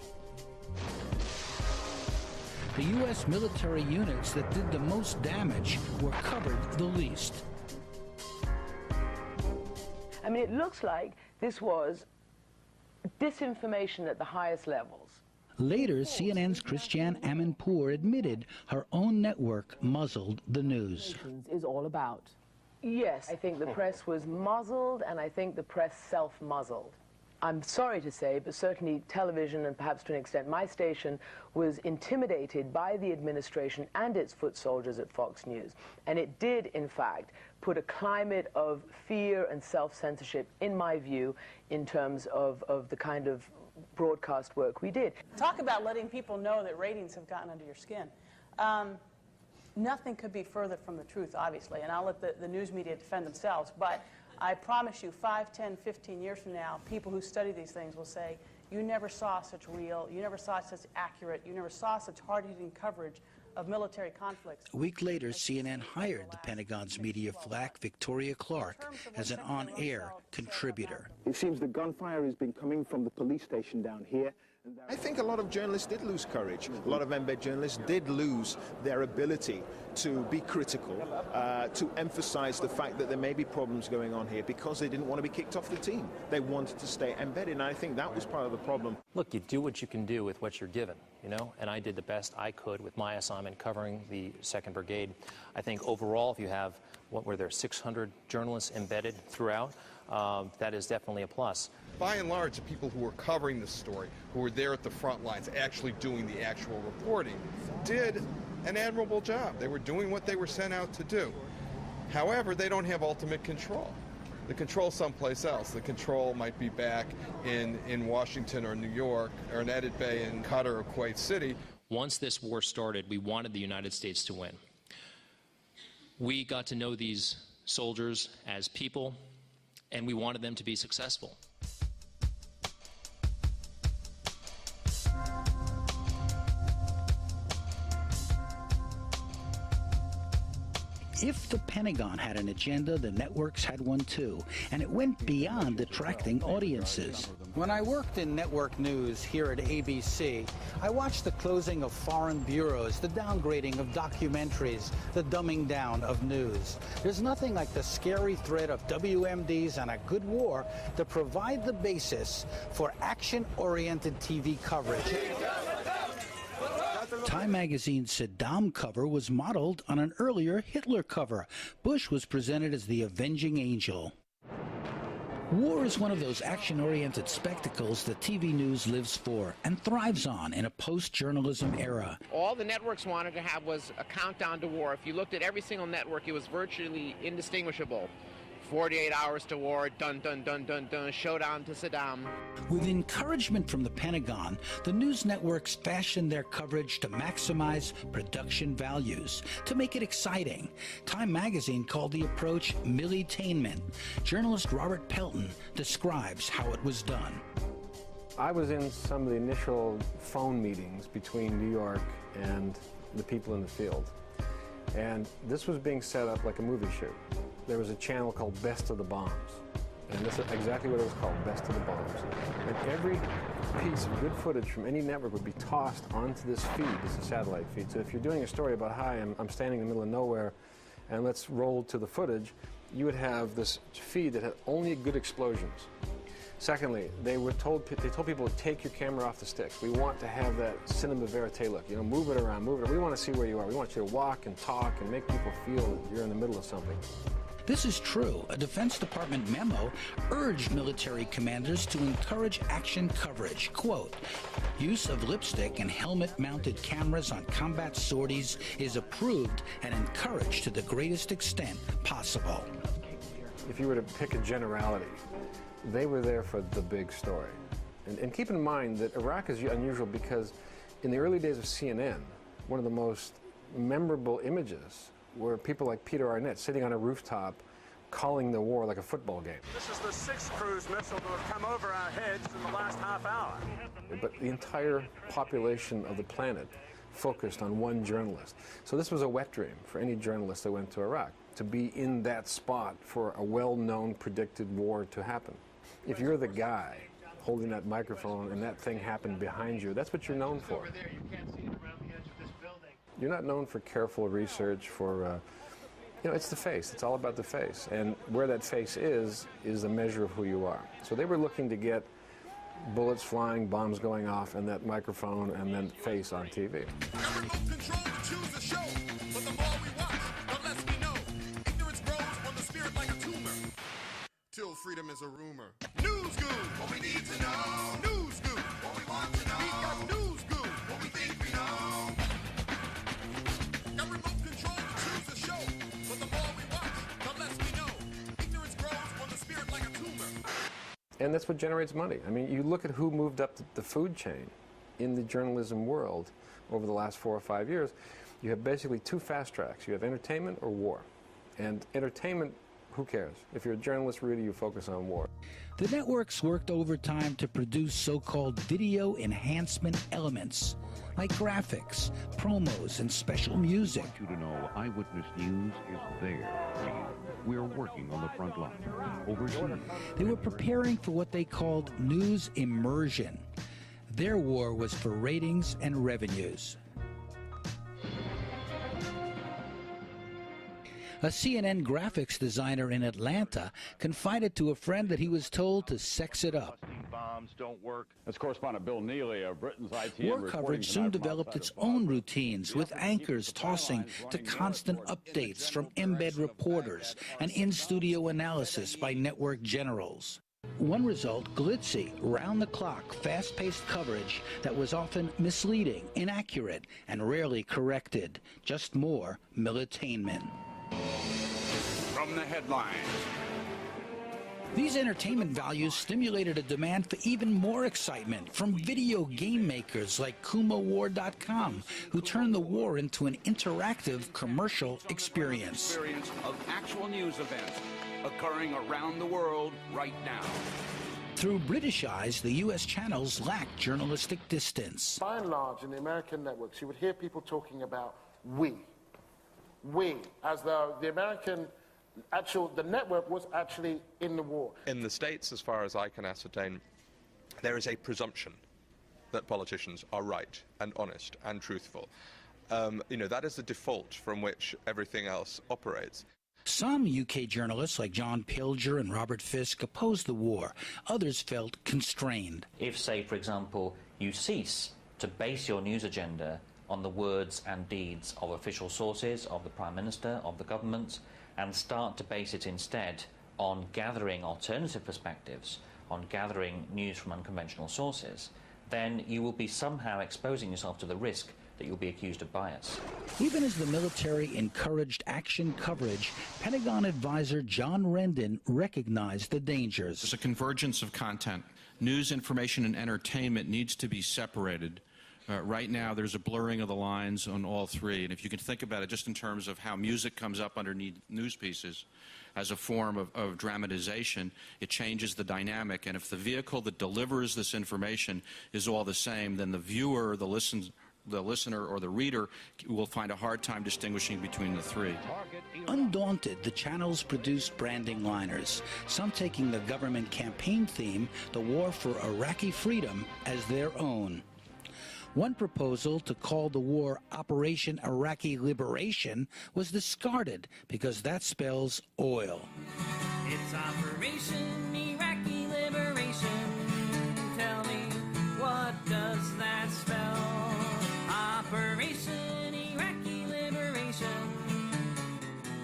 The U.S. military units that did the most damage were covered the least. I mean, it looks like this was disinformation at the highest levels. Later, CNN's Christiane Amanpour admitted her own network muzzled the news. Is all about Yes, I think the press was muzzled, and I think the press self-muzzled. I'm sorry to say, but certainly television, and perhaps to an extent my station, was intimidated by the administration and its foot soldiers at Fox News. And it did, in fact, put a climate of fear and self-censorship, in my view, in terms of the kind of broadcast work we did. Talk about letting people know that ratings have gotten under your skin. Nothing could be further from the truth, obviously, and I'll let the news media defend themselves, but I promise you 5, 10, 15 years from now, people who study these things will say, you never saw such real, you never saw such accurate, you never saw such hard-hitting coverage of military conflicts. A week later, CNN hired the Pentagon's media flack, Victoria Clark, as an on-air contributor. It seems the gunfire has been coming from the police station down here. I think a lot of journalists did lose courage. A lot of embed journalists did lose their ability to be critical, to emphasize the fact that there may be problems going on here because they didn't want to be kicked off the team. They wanted to stay embedded, and I think that was part of the problem. Look, you do what you can do with what you're given, you know, and I did the best I could with my assignment covering the 2nd Brigade. I think overall, if you have, what were there, 600 journalists embedded throughout, that is definitely a plus. By and large, the people who were covering this story, who were there at the front lines, actually doing the actual reporting, did an admirable job. They were doing what they were sent out to do. However, they don't have ultimate control. The control someplace else. The control might be back in Washington or New York or in Edit Bay in Qatar or Kuwait City. Once this war started, we wanted the United States to win. We got to know these soldiers as people, and we wanted them to be successful. If the Pentagon had an agenda, the networks had one too, and it went beyond attracting audiences. When I worked in network news here at ABC, I watched the closing of foreign bureaus, the downgrading of documentaries, the dumbing down of news. There's nothing like the scary threat of WMDs and a good war to provide the basis for action-oriented TV coverage. Time magazine's Saddam cover was modeled on an earlier Hitler cover. Bush was presented as the avenging angel. War is one of those action-oriented spectacles that TV news lives for and thrives on in a post-journalism era. All the networks wanted to have was a countdown to war. If you looked at every single network, it was virtually indistinguishable. 48 hours to war, dun, dun, dun, dun, dun, showdown to Saddam. With encouragement from the Pentagon, the news networks fashioned their coverage to maximize production values, to make it exciting. Time magazine called the approach militainment. Journalist Robert Pelton describes how it was done. I was in some of the initial phone meetings between New York and the people in the field. And this was being set up like a movie shoot. There was a channel called Best of the Bombs. And this is exactly what it was called, Best of the Bombs. And every piece of good footage from any network would be tossed onto this feed. This is a satellite feed. So if you're doing a story about, hi, I'm standing in the middle of nowhere, and let's roll to the footage, you would have this feed that had only good explosions. Secondly, they told people to take your camera off the sticks. We want to have that cinema verite look. You know, move it around, move it. We want to see where you are. We want you to walk and talk and make people feel that you're in the middle of something. This is true. A Defense Department memo urged military commanders to encourage action coverage. Quote, use of lipstick and helmet-mounted cameras on combat sorties is approved and encouraged to the greatest extent possible. If you were to pick a generality, they were there for the big story. And keep in mind that Iraq is unusual because in the early days of CNN, one of the most memorable images were people like Peter Arnett sitting on a rooftop calling the war like a football game. This is the 6th cruise missile to have come over our heads in the last half hour. But the entire population of the planet focused on one journalist. So this was a wet dream for any journalist that went to Iraq, to be in that spot for a well-known, predicted war to happen. If you're the guy holding that microphone and that thing happened behind you, that's what you're known for. You're not known for careful research, for, you know, it's the face. It's all about the face. And where that face is a measure of who you are. So they were looking to get bullets flying, bombs going off, and that microphone and then face on TV. till freedom is a rumor. News Goo, what we need to know. News Goo, what we want to know. We got News Goo, what we think we know. Got remote control to choose the show, but the more we watch, the less we know. Ignorance grows on the spirit like a tumor. And that's what generates money. I mean, you look at who moved up the food chain in the journalism world over the last 4 or 5 years. You have basically two fast tracks. You have entertainment or war. And entertainment, who cares? If you're a journalist, really, you focus on war. The networks worked overtime to produce so-called video enhancement elements, like graphics, promos, and special music. I want you to know Eyewitness News is there. We're working on the front line, overseas. They were preparing for what they called news immersion. Their war was for ratings and revenues. A CNN graphics designer in Atlanta confided to a friend that he was told to sex it up. Bombs don't work. That's correspondent Bill Neely of Britain's ITN. War coverage soon developed its own routines, with anchors tossing to constant updates from embed reporters and in-studio analysis by network generals. One result, glitzy, round-the-clock, fast-paced coverage that was often misleading, inaccurate, and rarely corrected. Just more militainment. From the headlines. These entertainment values stimulated a demand for even more excitement from video game makers like KumaWar.com, who turned the war into an interactive commercial experience. Of actual news events occurring around the world right now. Through British eyes, the U.S. channels lacked journalistic distance. By and large, in the American networks, you would hear people talking about we, as though the American the network was actually in the war. In the States, as far as I can ascertain, there is a presumption that politicians are right and honest and truthful. That is the default from which everything else operates. Some UK journalists like John Pilger and Robert Fisk opposed the war. Others felt constrained. If, say, for example, you cease to base your news agenda on the words and deeds of official sources, of the Prime Minister, of the government, and start to base it instead on gathering alternative perspectives, on gathering news from unconventional sources, then you will be somehow exposing yourself to the risk that you'll be accused of bias. Even as the military encouraged action coverage, Pentagon advisor John Rendon recognized the dangers. There's a convergence of content. News, information, and entertainment needs to be separated. Right now, there's a blurring of the lines on all three. And if you can think about it just in terms of how music comes up underneath news pieces as a form of dramatization, it changes the dynamic. And if the vehicle that delivers this information is all the same, then the viewer, the listener, or the reader will find a hard time distinguishing between the three. Undaunted, the channels produced branding liners, some taking the government campaign theme, the war for Iraqi freedom, as their own. One proposal to call the war Operation Iraqi Liberation was discarded because that spells oil. It's Operation Iraqi Liberation. Tell me, what does that spell? Operation Iraqi Liberation.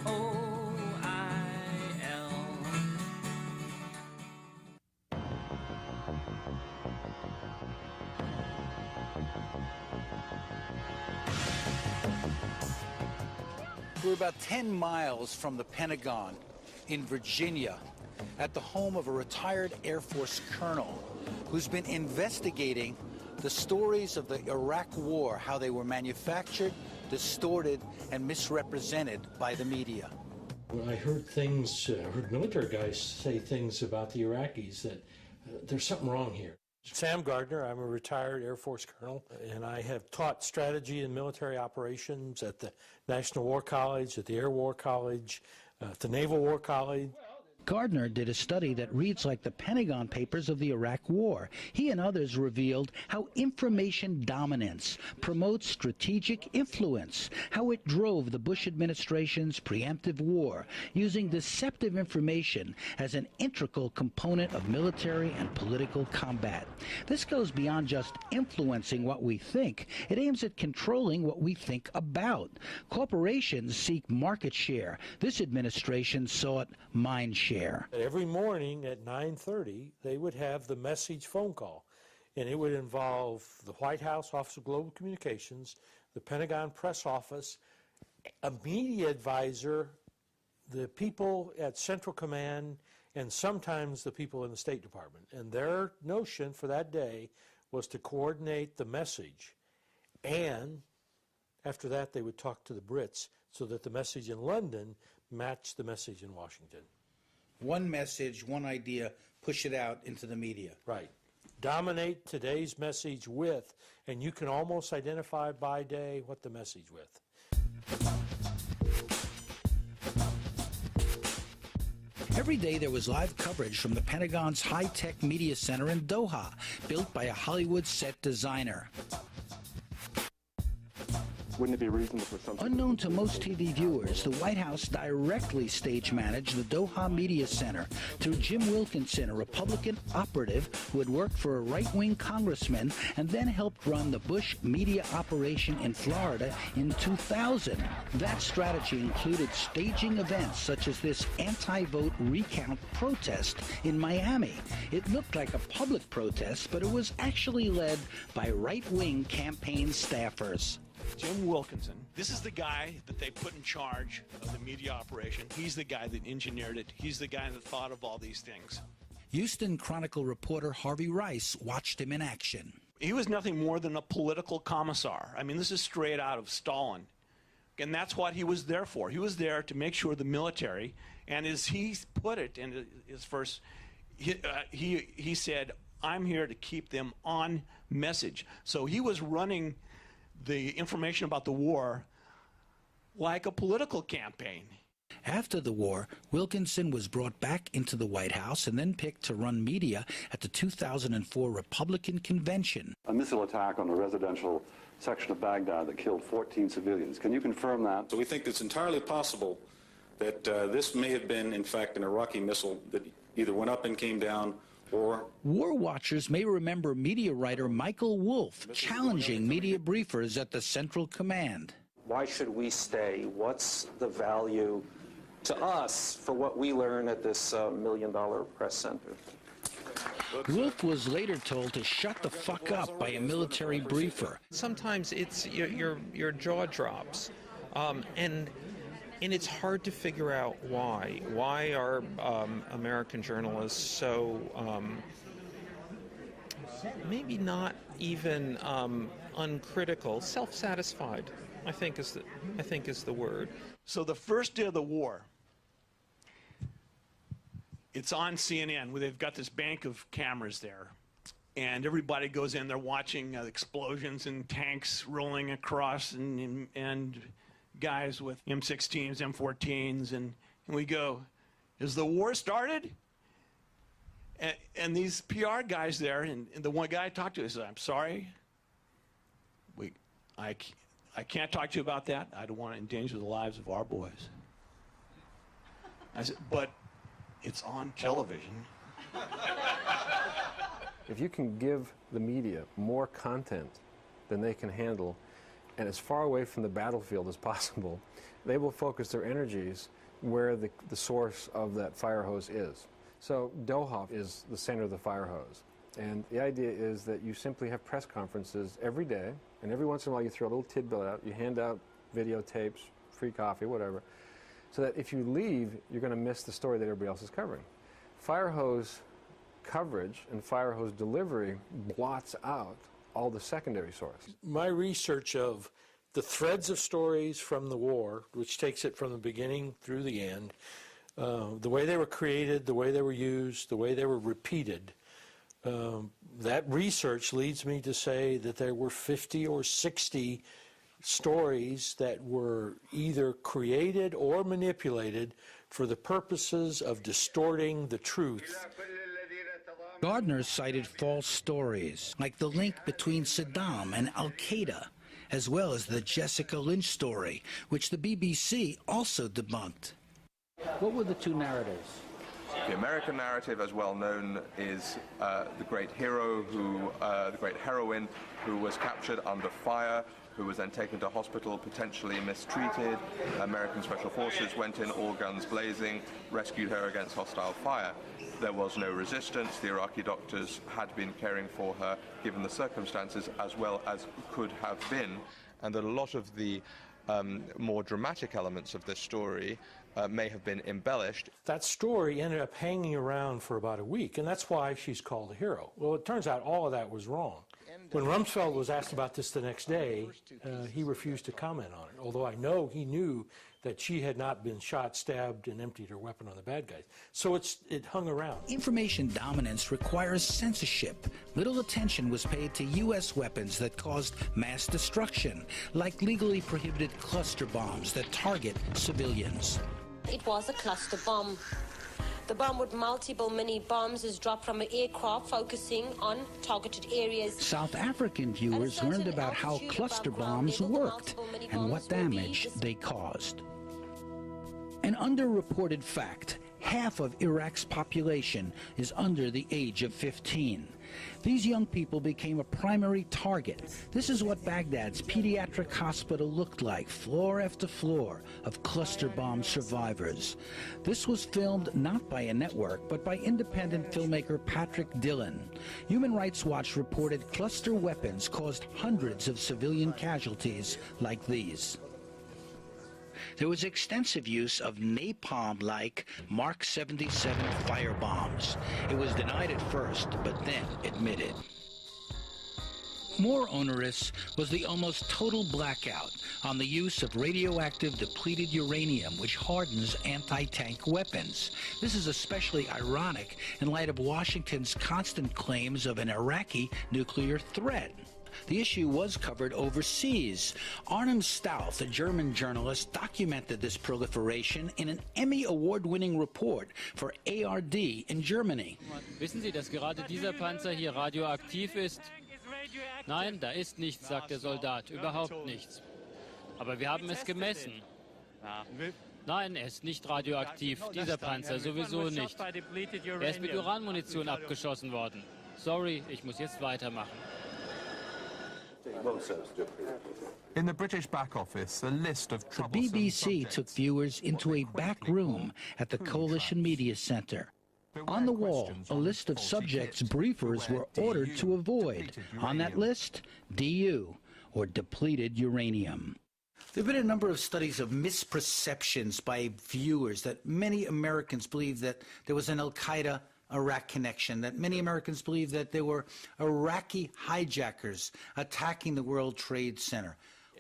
O-I-L. We're about 10 miles from the Pentagon in Virginia, at the home of a retired Air Force colonel who's been investigating the stories of the Iraq War, how they were manufactured, distorted, and misrepresented by the media. I heard heard military guys say things about the Iraqis that there's something wrong here. Sam Gardner, I'm a retired Air Force colonel, and I have taught strategy in military operations at the National War College, at the Air War College, at the Naval War College. Gardner did a study that reads like the Pentagon Papers of the Iraq War. He and others revealed how information dominance promotes strategic influence, how it drove the Bush administration's preemptive war, using deceptive information as an integral component of military and political combat. This goes beyond just influencing what we think. It aims at controlling what we think about. Corporations seek market share. This administration sought mind share. share. Every morning at 9:30, they would have the message phone call, and it would involve the White House Office of Global Communications, the Pentagon Press Office, a media advisor, the people at Central Command, and sometimes the people in the State Department. And their notion for that day was to coordinate the message. And after that, they would talk to the Brits so that the message in London matched the message in Washington. One message, one idea, push it out into the media. Right. Dominate today's message with, and you can almost identify by day what the message with. Every day there was live coverage from the Pentagon's high-tech media center in Doha, built by a Hollywood set designer. Wouldn't it be reasonable for some... Unknown to most TV viewers, the White House directly stage-managed the Doha Media Center through Jim Wilkinson, a Republican operative who had worked for a right-wing congressman and then helped run the Bush media operation in Florida in 2000. That strategy included staging events such as this anti-vote recount protest in Miami. It looked like a public protest, but it was actually led by right-wing campaign staffers. Jim Wilkinson, this is the guy that they put in charge of the media operation. He's the guy that engineered it. He's the guy that thought of all these things. Houston Chronicle reporter Harvey Rice watched him in action. He was nothing more than a political commissar. I mean, this is straight out of Stalin. And that's what he was there for. He was there to make sure the military, and as he put it in his first, he said, I'm here to keep them on message. So he was running the information about the war like a political campaign. After the war, Wilkinson was brought back into the White House and then picked to run media at the 2004 Republican convention. A missile attack on a residential section of Baghdad that killed 14 civilians. Can you confirm that? So we think it's entirely possible that this may have been, in fact, an Iraqi missile that either went up and came down. War watchers may remember media writer Michael Wolff challenging media briefers at the Central Command. Why should we stay? What's the value to us for what we learn at this $1 million press center? Wolff was later told to shut the fuck up by a military briefer. Sometimes it's your jaw drops, and it's hard to figure out why. Why are American journalists so maybe not even uncritical, self-satisfied? I think is the word. So the first day of the war, it's on CNN where they've got this bank of cameras there, and everybody goes in. They're watching explosions and tanks rolling across and guys with M16s, M14s, and we go, has the war started? And these PR guys there, and the one guy I talked to said, I'm sorry, I can't talk to you about that. I don't want to endanger the lives of our boys. I said, but it's on television. If you can give the media more content than they can handle, and as far away from the battlefield as possible, they will focus their energies where the source of that fire hose is. So Doha is the center of the fire hose. And the idea is that you simply have press conferences every day, and every once in a while you throw a little tidbit out, you hand out videotapes, free coffee, whatever, so that if you leave, you're going to miss the story that everybody else is covering. Fire hose coverage and fire hose delivery blots out all the secondary sources. My research of the threads of stories from the war, which takes it from the beginning through the end, the way they were created, the way they were used, the way they were repeated, that research leads me to say that there were 50 or 60 stories that were either created or manipulated for the purposes of distorting the truth. Gardner cited false stories, like the link between Saddam and al-Qaeda, as well as the Jessica Lynch story, which the BBC also debunked. What were the two narratives? The American narrative, as well known, is the great hero the great heroine who was captured under fire who was then taken to hospital, potentially mistreated. American Special Forces went in, all guns blazing, rescued her against hostile fire. There was no resistance. The Iraqi doctors had been caring for her, given the circumstances, as well as could have been. And that a lot of the more dramatic elements of this story may have been embellished. That story ended up hanging around for about a week, and that's why she's called a hero. Well, it turns out all of that was wrong. When Rumsfeld was asked about this the next day, he refused to comment on it, although I know he knew that she had not been shot, stabbed, and emptied her weapon on the bad guys. So it hung around. Information dominance requires censorship. Little attention was paid to U.S. weapons that caused mass destruction, like legally prohibited cluster bombs that target civilians. It was a cluster bomb. The bomb with multiple mini bombs is dropped from an aircraft focusing on targeted areas. South African viewers learned about how cluster bombs worked and what damage they caused. An underreported fact: half of Iraq's population is under the age of 15. These young people became a primary target. This is what Baghdad's pediatric hospital looked like, floor after floor of cluster bomb survivors. This was filmed not by a network, but by independent filmmaker Patrick Dillon. Human Rights Watch reported cluster weapons caused hundreds of civilian casualties like these. There was extensive use of napalm-like Mark 77 firebombs. It was denied at first, but then admitted. More onerous was the almost total blackout on the use of radioactive depleted uranium, which hardens anti-tank weapons. This is especially ironic in light of Washington's constant claims of an Iraqi nuclear threat. The issue was covered overseas. Arnim Stauff, a German journalist, documented this proliferation in an Emmy Award-winning report for ARD in Germany. Wissen Sie, dass gerade dieser Panzer hier radioaktiv ist? Nein, da ist nichts, sagt der Soldat, überhaupt nichts. Aber wir haben es gemessen. Nein, er ist nicht radioaktiv, dieser Panzer sowieso nicht. Er ist mit Uranmunition abgeschossen worden. Sorry, ich muss jetzt weitermachen. In the British back office, a list of The BBC took viewers into a back room at the Coalition Media Center. On the wall, a list of subjects briefers were ordered to avoid. On that list, DU, or depleted uranium. There have been a number of studies of misperceptions by viewers that many Americans believe that there was an Al-Qaeda Iraq connection, that many Americans believe that there were Iraqi hijackers attacking the World Trade Center.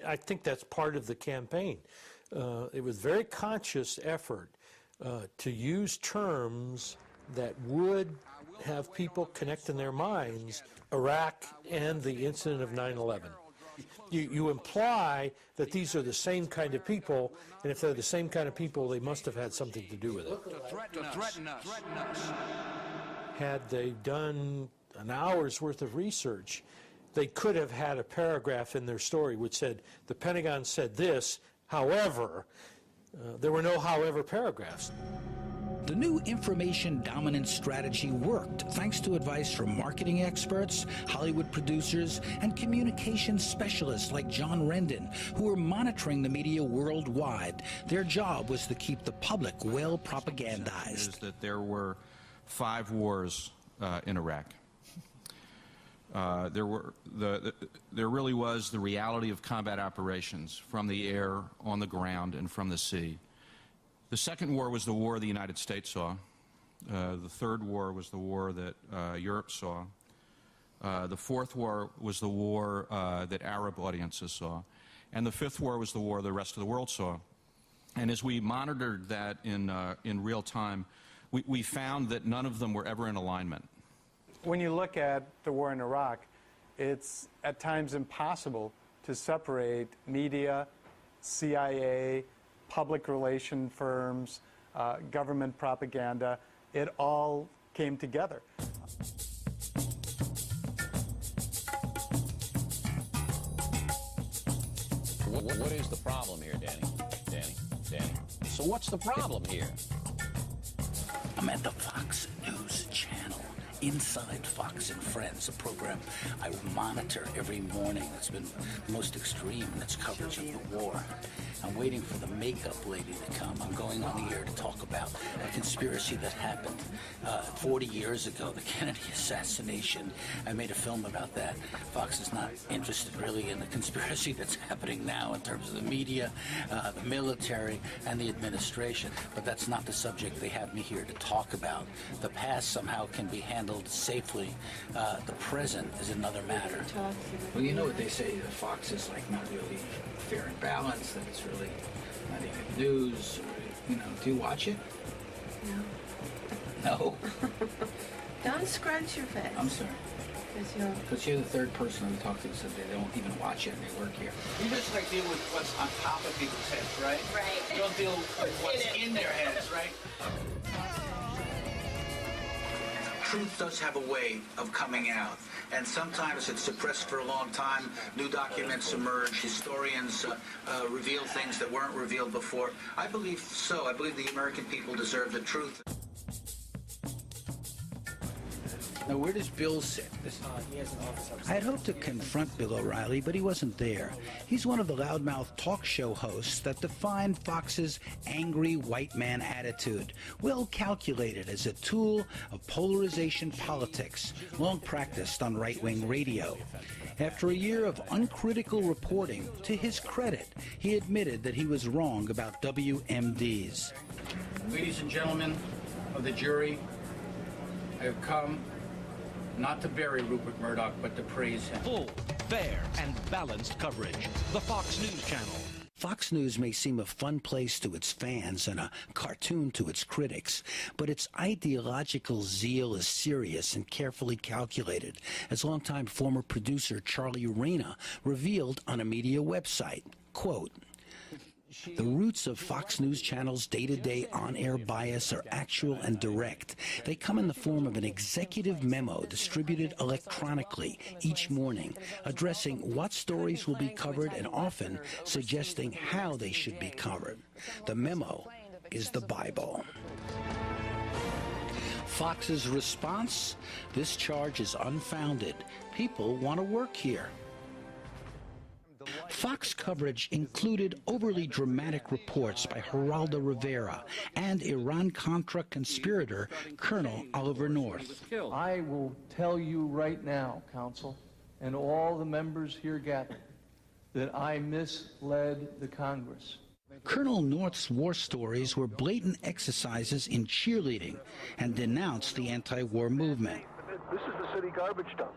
I think that's part of the campaign. It was a very conscious effort to use terms that would have people connect in their minds Iraq and the incident of 9/11. You imply that these are the same kind of people, and if they're the same kind of people, they must have had something to do with it. To threaten us. Had they done an hour's worth of research, they could have had a paragraph in their story which said, the Pentagon said this, however. There were no however paragraphs. The new information dominance strategy worked thanks to advice from marketing experts, Hollywood producers, and communication specialists like John Rendon, who were monitoring the media worldwide. Their job was to keep the public well propagandized. Is that there were 5 wars in Iraq. There really was the reality of combat operations from the air, on the ground, and from the sea. The second war was the war the United States saw. The third war was the war that Europe saw. The fourth war was the war that Arab audiences saw. And the fifth war was the war the rest of the world saw. And as we monitored that in real time, we found that none of them were ever in alignment. When you look at the war in Iraq, it's at times impossible to separate media, CIA, public relation firms, government propaganda. It all came together. What is the problem here, Danny? So what's the problem here? I'm at the Fox News channel Inside Fox and Friends, a program I monitor every morning. It's been the most extreme in its coverage of the war. I'm waiting for the makeup lady to come. I'm going on the air to talk about a conspiracy that happened 40 years ago, the Kennedy assassination. I made a film about that. Fox is not interested really in the conspiracy that's happening now in terms of the media, the military, and the administration. But that's not the subject they have me here to talk about. The past somehow can be handled safely. The present is another matter. Well, you know what they say, Fox is like not really fair and balanced, that it's really not even news. You know, do you watch it? No. No? Don't scrunch your face. I'm sorry. Because you're the third person I've talked to who said they don't even watch it and they work here. You just like deal with what's on top of people's heads, right? Right. You don't deal with what's in their heads, right? Truth does have a way of coming out, and sometimes it's suppressed for a long time. New documents emerge. Historians reveal things that weren't revealed before. I believe so. I believe the American people deserve the truth. Now, where does Bill sit? He has an office upstairs. I had hoped to confront Bill O'Reilly, but he wasn't there. He's one of the loudmouth talk show hosts that define Fox's angry white man attitude, well calculated as a tool of polarization politics, long practiced on right-wing radio. After a year of uncritical reporting, to his credit, he admitted that he was wrong about WMDs. Ladies and gentlemen of the jury, I have come not to bury Rupert Murdoch, but to praise him. Full, fair, and balanced coverage. The Fox News Channel. Fox News may seem a fun place to its fans and a cartoon to its critics, but its ideological zeal is serious and carefully calculated, as longtime former producer Charlie Reyna revealed on a media website. Quote, "The roots of Fox News Channel's day-to-day on-air bias are actual and direct. They come in the form of an executive memo distributed electronically each morning, addressing what stories will be covered and often suggesting how they should be covered. The memo is the Bible." Fox's response? This charge is unfounded. People want to work here. Fox coverage included overly dramatic reports by Geraldo Rivera and Iran-Contra conspirator Colonel Oliver North. I will tell you right now, Counsel, and all the members here gathered, that I misled the Congress. Colonel North's war stories were blatant exercises in cheerleading and denounced the anti-war movement. This is the city garbage dump.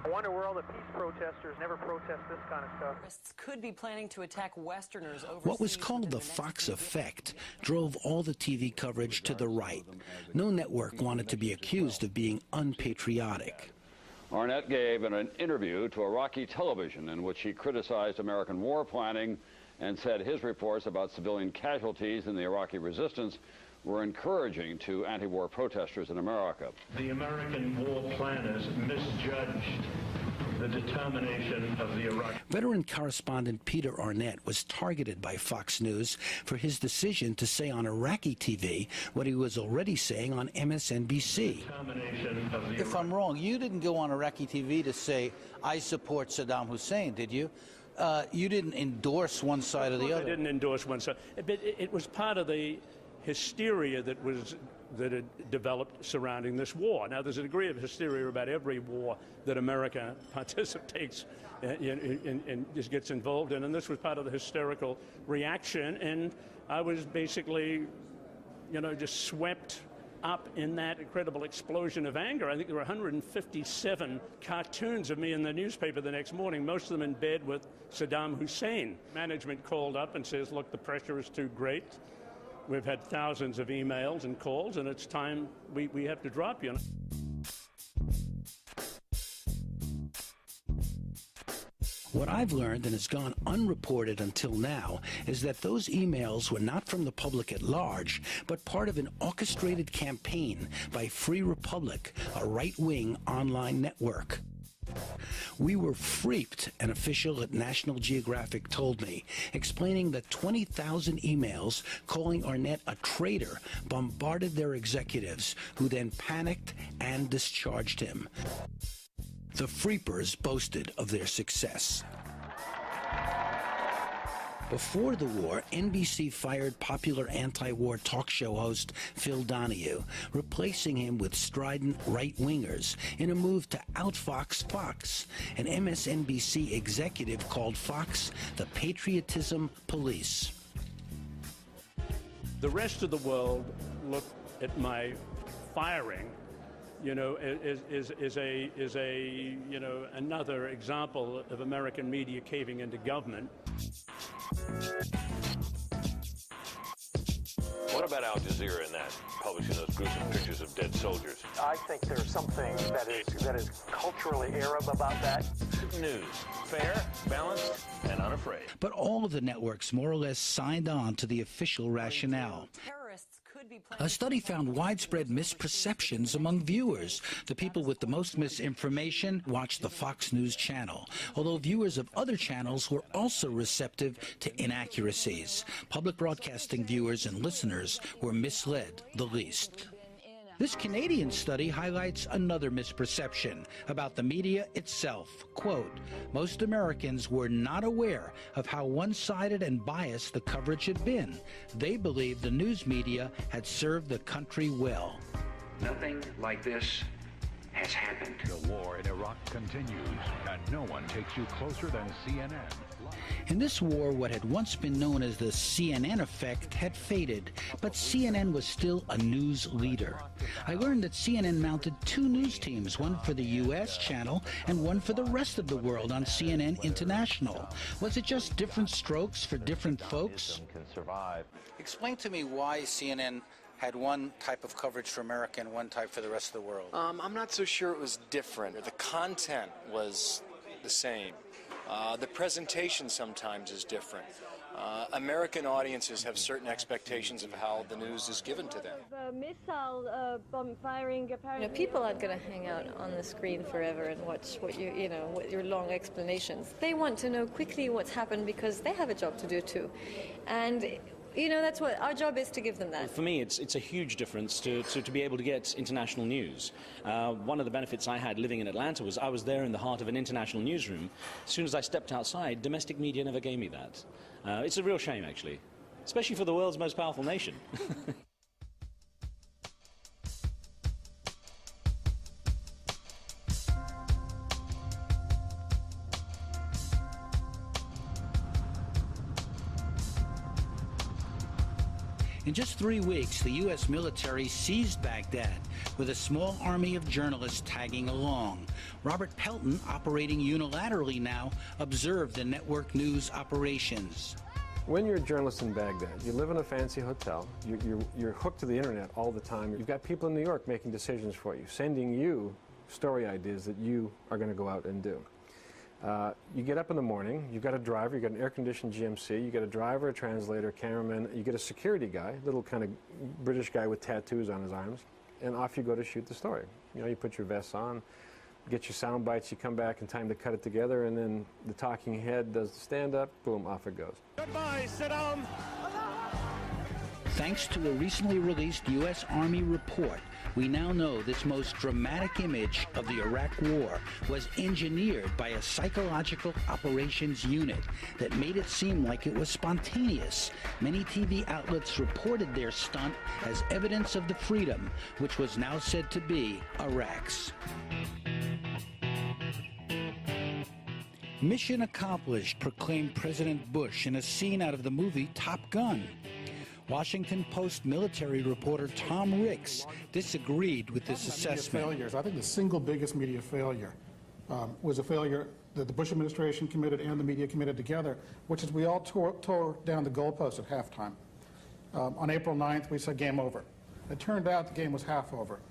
I wonder where all the peace protesters never protest this kind of stuff. Could be planning to attack Westerners overseas. What was called the Fox effect drove all the TV coverage to the right. No network wanted to be accused of being unpatriotic. Arnett gave an interview to Iraqi television in which he criticized American war planning and said his reports about civilian casualties in the Iraqi resistance were encouraging to anti-war protesters in America. The American war planners misjudged the determination of the Iraqi. Veteran correspondent Peter Arnett was targeted by Fox News for his decision to say on Iraqi TV what he was already saying on MSNBC. If I'm wrong, you didn't go on Iraqi TV to say, I support Saddam Hussein, did you? You didn't endorse one side or the other. I didn't endorse one side. But it was part of the hysteria that had developed surrounding this war. Now, there's a degree of hysteria about every war that America participates and just gets involved in, and this was part of the hysterical reaction, and I was basically, just swept up in that incredible explosion of anger. I think there were 157 cartoons of me in the newspaper the next morning, most of them in bed with Saddam Hussein. Management called up and says, look, the pressure is too great. We've had thousands of emails and calls, and it's time we have to drop you. What I've learned, and has gone unreported until now, is that those emails were not from the public at large, but part of an orchestrated campaign by Free Republic, a right-wing online network. We were freaked, an official at National Geographic told me, explaining that 20,000 emails calling Arnett a traitor bombarded their executives, who then panicked and discharged him. The Freepers boasted of their success. Before the war, NBC fired popular anti-war talk show host Phil Donahue, replacing him with strident right-wingers in a move to outfox Fox. An MSNBC executive called Fox the patriotism police. The rest of the world looked at my firing, you know, is a you know, another example of American media caving into government. What about Al Jazeera and that, publishing those gruesome pictures of dead soldiers? I think there's something that is culturally Arab about that. News, fair, balanced, and unafraid. But all of the networks more or less signed on to the official rationale. A study found widespread misperceptions among viewers. The people with the most misinformation watched the Fox News channel, although viewers of other channels were also receptive to inaccuracies. Public broadcasting viewers and listeners were misled the least. This Canadian study highlights another misperception about the media itself. Quote, most Americans were not aware of how one-sided and biased the coverage had been. They believed the news media had served the country well. Nothing like this has happened. The war in Iraq continues, and no one takes you closer than CNN. In this war, what had once been known as the CNN effect had faded, but CNN was still a news leader. I learned that CNN mounted two news teams, one for the U.S. channel and one for the rest of the world on CNN International. Was it just different strokes for different folks? Explain to me why CNN had one type of coverage for America and one type for the rest of the world. I'm not so sure it was different. The content was the same. The presentation sometimes is different. American audiences have certain expectations of how the news is given to them. Missile bomb firing, apparently. People aren't going to hang out on the screen forever and watch what what your long explanations. They want to know quickly what's happened because they have a job to do too, and. That's what our job is, to give them that. For me, it's a huge difference to be able to get international news. One of the benefits I had living in Atlanta was I was there in the heart of an international newsroom. As soon as I stepped outside, domestic media never gave me that. It's a real shame, actually, especially for the world's most powerful nation. In just 3 weeks, the U.S. military seized Baghdad with a small army of journalists tagging along. Robert Pelton, operating unilaterally now, observed the network news operations. When you're a journalist in Baghdad, you live in a fancy hotel, you're hooked to the internet all the time. You've got people in New York making decisions for you, sending you story ideas that you are going to go out and do. You get up in the morning, you've got a driver, you've got an air-conditioned GMC, you get a driver, a translator, a cameraman, you get a security guy, little kind of British guy with tattoos on his arms, and off you go to shoot the story. You put your vests on, get your sound bites, you come back in time to cut it together, and then the talking head does the stand-up, boom, off it goes. Goodbye, Saddam! Thanks to a recently released U.S. Army report, we now know this most dramatic image of the Iraq War was engineered by a psychological operations unit that made it seem like it was spontaneous. Many TV outlets reported their stunt as evidence of the freedom, which was now said to be Iraq's. Mission accomplished, proclaimed President Bush in a scene out of the movie Top Gun. Washington Post military reporter Tom Ricks disagreed with this assessment. Failures. I think the single biggest media failure was a failure that the Bush administration committed and the media committed together, which is we all tore down the goalpost at halftime. On April 9th, we said game over. It turned out the game was half over.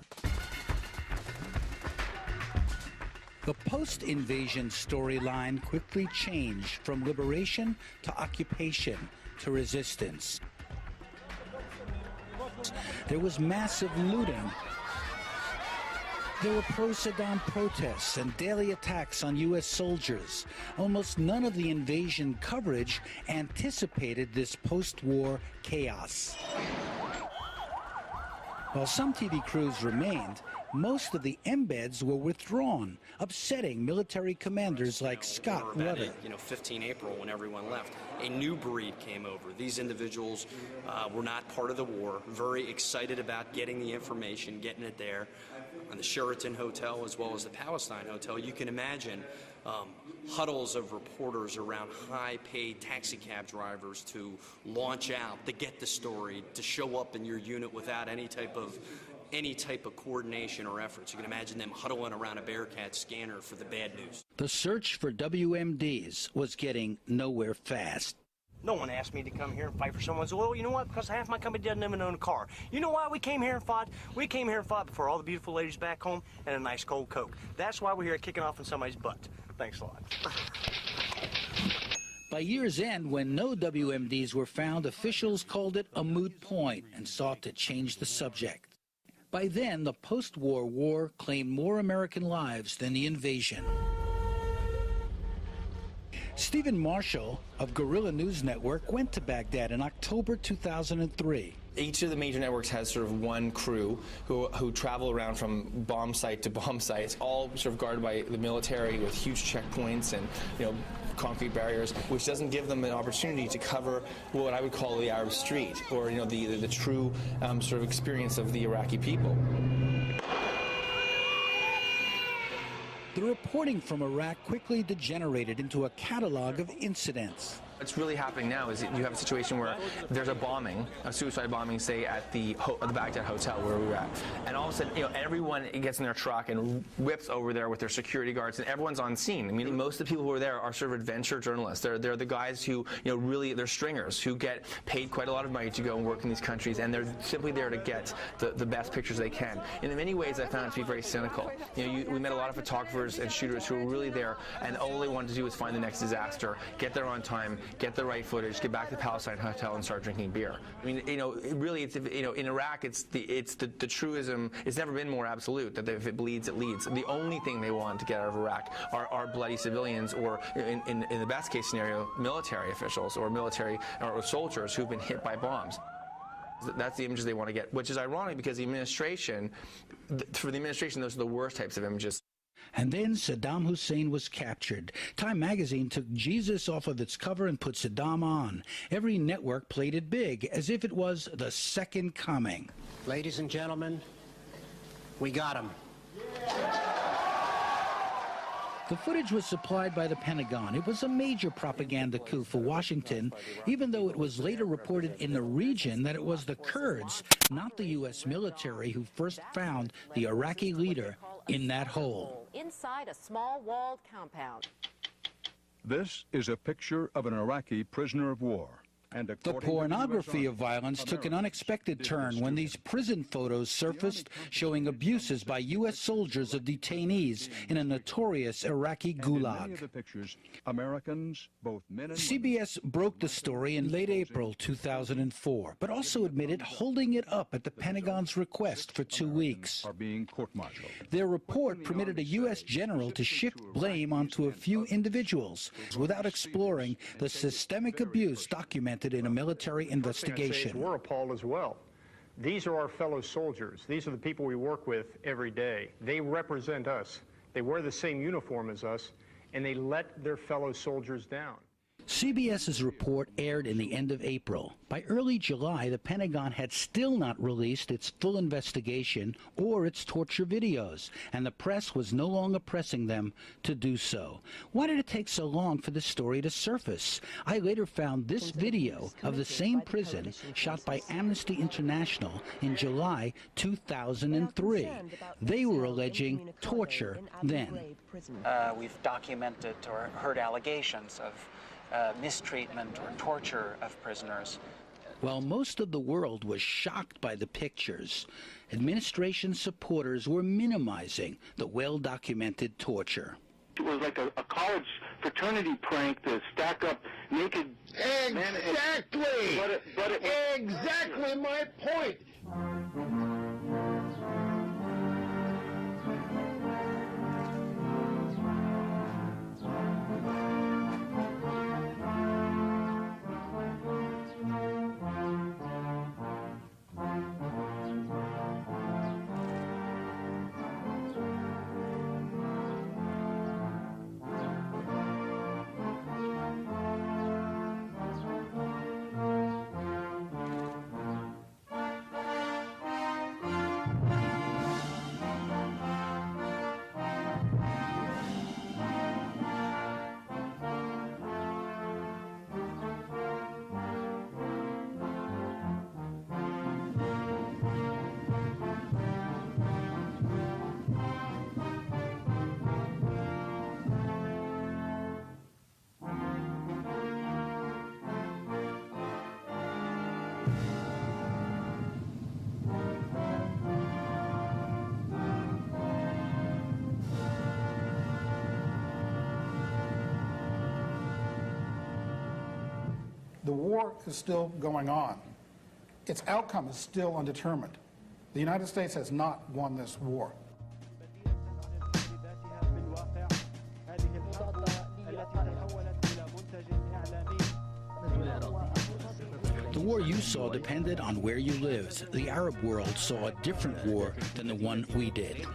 The post-invasion storyline quickly changed from liberation to occupation to resistance. There was massive looting. There were pro-Saddam protests and daily attacks on U.S. soldiers. Almost none of the invasion coverage anticipated this post-war chaos. While some TV crews remained, most of the embeds were withdrawn, upsetting military commanders like Scott Rudder. 15 April, when everyone left, a new breed came over. These individuals were not part of the war, very excited about getting the information, getting it there. On the Sheraton Hotel as well as the Palestine Hotel, you can imagine huddles of reporters around high-paid taxi cab drivers to launch out, to get the story, to show up in your unit without any type of coordination or efforts. You can imagine them huddling around a Bearcat scanner for the bad news. The search for WMDs was getting nowhere fast. No one asked me to come here and fight for someone. So, well, you know what? Because half my company doesn't even own a car. You know why we came here and fought? We came here and fought for all the beautiful ladies back home and a nice cold Coke. That's why we're here kicking off in somebody's butt. Thanks a lot. By year's end, when no WMDs were found, officials called it a moot point and sought to change the subject. By then, the post-war war claimed more American lives than the invasion. Stephen Marshall of Guerrilla News Network went to Baghdad in October 2003. Each of the major networks has sort of one crew who travel around from bomb site to bomb site. It's all sort of guarded by the military with huge checkpoints and, concrete barriers, which doesn't give them an opportunity to cover what I would call the Arab street, or the true sort of experience of the Iraqi people. The reporting from Iraq quickly degenerated into a catalog of incidents. What's really happening now is that you have a situation where there's a bombing, a suicide bombing, say at the Baghdad hotel where we were at, and all of a sudden, everyone gets in their truck and whips over there with their security guards, and everyone's on scene. I mean, most of the people who are there are sort of adventure journalists. They're the guys who, really, they're stringers who get paid quite a lot of money to go and work in these countries, and they're simply there to get the best pictures they can. And in many ways, I found it to be very cynical. We met a lot of photographers and shooters who were really there, and all they wanted to do was find the next disaster, get there on time, get the right footage, get back to the Palestine Hotel and start drinking beer. I mean, really, it's, in Iraq, it's the truism. It's never been more absolute that if it bleeds, it leads. The only thing they want to get out of Iraq are bloody civilians, or in the best case scenario, military officials or military or soldiers who've been hit by bombs. That's the images they want to get, which is ironic because for the administration, those are the worst types of images. And then Saddam Hussein was captured. Time magazine took Jesus off of its cover and put Saddam on. Every network played it big, as if it was the second coming. Ladies and gentlemen, we got him. The footage was supplied by the Pentagon. It was a major propaganda coup for Washington, even though it was later reported in the region that it was the Kurds, not the U.S. military, who first found the Iraqi leader in that hole. Inside a small walled compound. This is a picture of an Iraqi prisoner of war. And the pornography of violence took an unexpected turn when these prison photos surfaced showing abuses by U.S. soldiers of detainees in a notorious Iraqi gulag. Many of the pictures, Americans, both men and CBS broke the story in late April 2004, but also admitted holding it up at the Pentagon's request for 2 weeks. Are being court-martialed. Their report permitted a U.S. general to shift blame onto a few individuals without exploring the systemic abuse documented in a military investigation. We're appalled as well. These are our fellow soldiers. These are the people we work with every day. They represent us. They wear the same uniform as us, and they let their fellow soldiers down. CBS's report aired in the end of April. By early July, the Pentagon had still not released its full investigation or its torture videos, and the press was no longer pressing them to do so. Why did it take so long for this story to surface? I later found this video of the same prison shot by Amnesty International in July 2003. They were alleging torture then. We've documented or heard allegations of mistreatment or torture of prisoners. While most of the world was shocked by the pictures, administration supporters were minimizing the well-documented torture. It was like a college fraternity prank to stack up naked men. Exactly! Exactly my point! The war is still going on. Its outcome is still undetermined. The United States has not won this war. The war you saw depended on where you lived. The Arab world saw a different war than the one we did.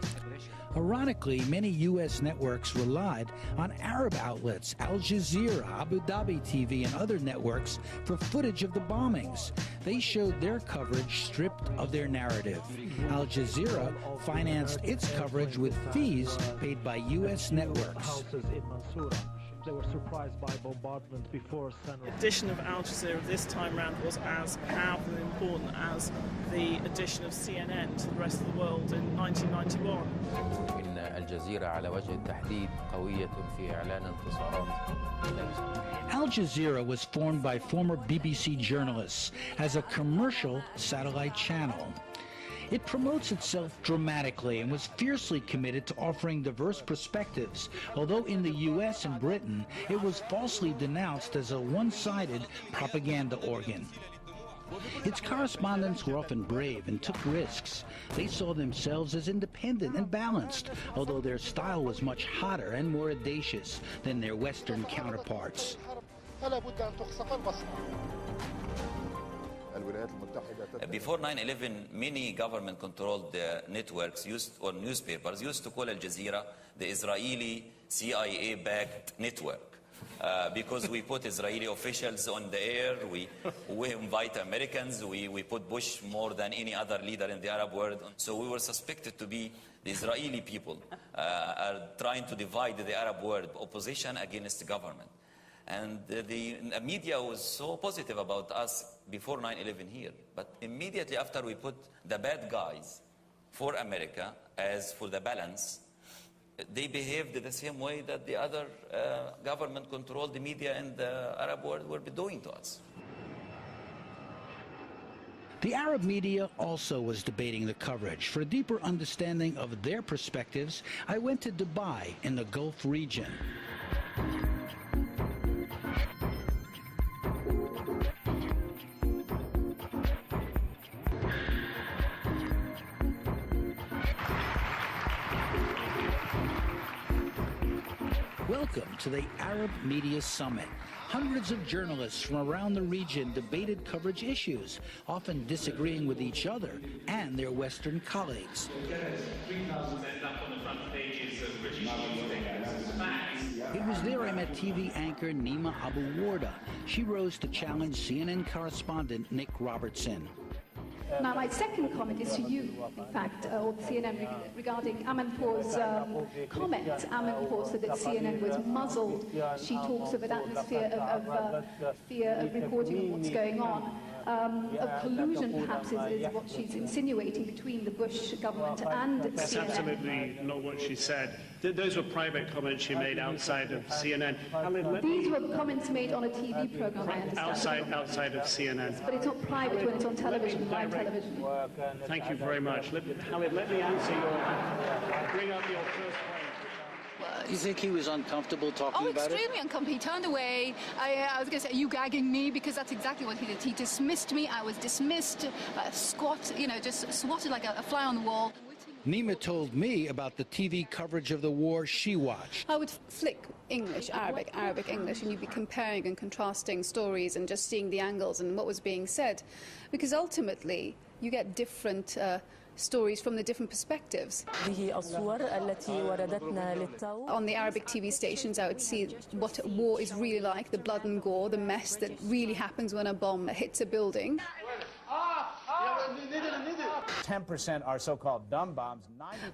Ironically, many U.S. networks relied on Arab outlets, Al Jazeera, Abu Dhabi TV, and other networks for footage of the bombings. They showed their coverage stripped of their narrative. Al Jazeera financed its coverage with fees paid by U.S. networks. They were surprised by bombardment before sunrise. The addition of Al Jazeera this time round was as powerful and important as the addition of CNN to the rest of the world in 1991. إن الجزيرة على وجه التحديد قوية في إعلان انتصارات. Al Jazeera was formed by former BBC journalists as a commercial satellite channel. It promotes itself dramatically and was fiercely committed to offering diverse perspectives, although in the U.S. and Britain, it was falsely denounced as a one-sided propaganda organ. Its correspondents were often brave and took risks. They saw themselves as independent and balanced, although their style was much hotter and more audacious than their Western counterparts. Before 9/11, many government-controlled networks or newspapers used to call Al Jazeera the Israeli CIA-backed network because we put Israeli officials on the air, we invite Americans, we put Bush more than any other leader in the Arab world. So we were suspected to be the Israeli people are trying to divide the Arab world, opposition against the government. And the media was so positive about us before 9/11 here. But immediately after we put the bad guys for America as for the balance, they behaved the same way that the other government-controlled media in the Arab world were doing to us. The Arab media also was debating the coverage. For a deeper understanding of their perspectives, I went to Dubai in the Gulf region. Welcome to the Arab Media Summit. Hundreds of journalists from around the region debated coverage issues, often disagreeing with each other and their Western colleagues. It was there I met TV anchor Nima Abu Warda. She rose to challenge CNN correspondent Nick Robertson. Now, my second comment is to you, in fact, or CNN, regarding Amanpour's comment. Amanpour said that CNN was muzzled. She talks of an atmosphere of fear of reporting what's going on. Of collusion, perhaps, is what she's insinuating between the Bush government and CNN. That's absolutely not what she said. Those were private comments she made outside of CNN. These were comments made on a TV program, I understand. Outside of CNN. But it's not private when it's on television, live television. Thank you very much. Howard, let me answer bring up your first point. You think he was uncomfortable talking about it? Oh, extremely uncomfortable. He turned away. I was going to say, are you gagging me? Because that's exactly what he did. He dismissed me. I was dismissed. Just swatted like a fly on the wall. Nima told me about the TV coverage of the war she watched. I would flick English, Arabic, English, and you'd be comparing and contrasting stories and just seeing the angles and what was being said. Because ultimately, you get different stories from the different perspectives. On the Arabic TV stations, I would see what war is really like, the blood and gore, the mess that really happens when a bomb hits a building. 10% are so-called dumb bombs.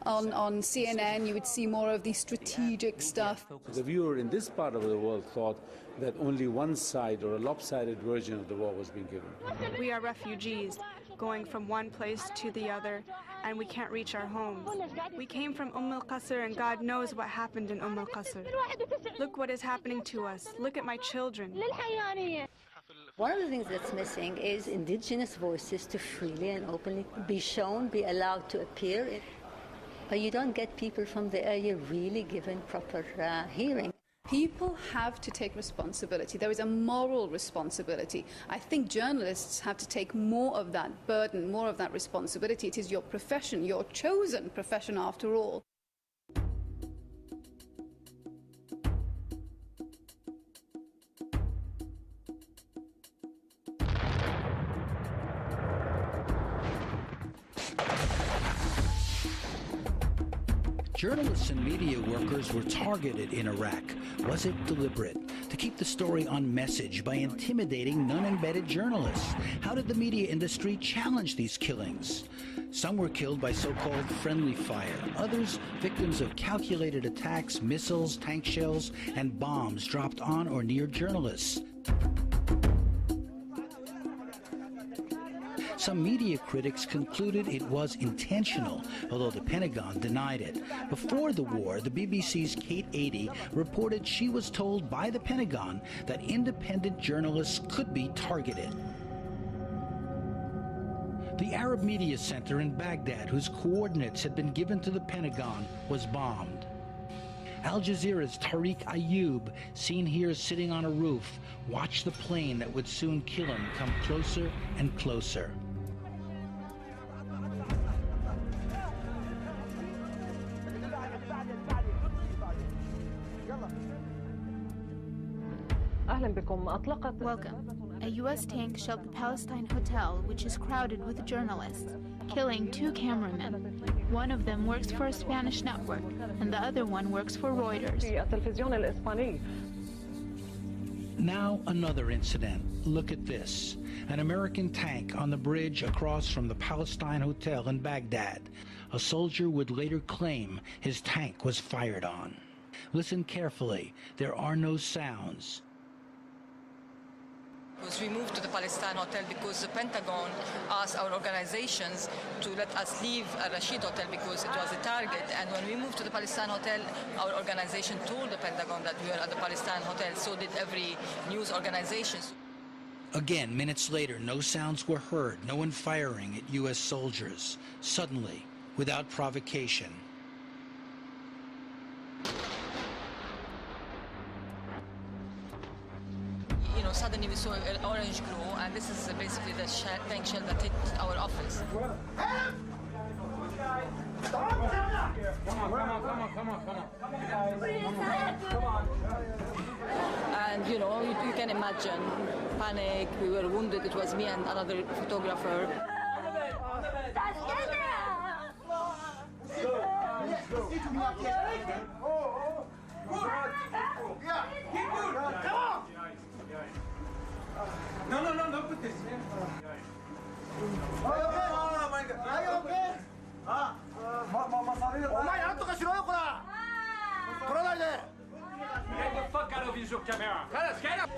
On CNN, you would see more of the strategic stuff. The viewer in this part of the world thought that only one side or a lopsided version of the war was being given. We are refugees going from one place to the other, and we can't reach our homes. We came from Al-Qasr, and God knows what happened in Al-Qasr. Look what is happening to us. Look at my children. One of the things that's missing is indigenous voices to freely and openly be shown, be allowed to appear. But you don't get people from the area really given proper hearing. People have to take responsibility. There is a moral responsibility. I think journalists have to take more of that burden, more of that responsibility. It is your profession, your chosen profession after all. Journalists and media workers were targeted in Iraq. Was it deliberate? To keep the story on message by intimidating non-embedded journalists? How did the media industry challenge these killings? Some were killed by so-called friendly fire. Others, victims of calculated attacks, missiles, tank shells, and bombs dropped on or near journalists. Some media critics concluded it was intentional, although the Pentagon denied it. Before the war, the BBC's Kate Adie reported she was told by the Pentagon that independent journalists could be targeted. The Arab Media Center in Baghdad, whose coordinates had been given to the Pentagon, was bombed. Al Jazeera's Tariq Ayoub, seen here sitting on a roof, watched the plane that would soon kill him come closer and closer. Welcome. A U.S. tank shelled the Palestine Hotel, which is crowded with journalists, killing 2 cameramen. One of them works for a Spanish network, and the other one works for Reuters. Now another incident. Look at this. An American tank on the bridge across from the Palestine Hotel in Baghdad. A soldier would later claim his tank was fired on. Listen carefully. There are no sounds. We moved to the Palestine Hotel because the Pentagon asked our organizations to let us leave Al-Rashid Hotel because it was a target. And when we moved to the Palestine Hotel, our organization told the Pentagon that we were at the Palestine Hotel. So did every news organization. Again, minutes later, no sounds were heard, no one firing at U.S. soldiers. Suddenly, without provocation. Suddenly we saw an orange glow, and this is basically the tank shell that hit our office. And you know, you can imagine panic. We were wounded. It was me and another photographer. No, don't put this. Oh my God. Are you okay? Get the fuck out of your camera. Get up.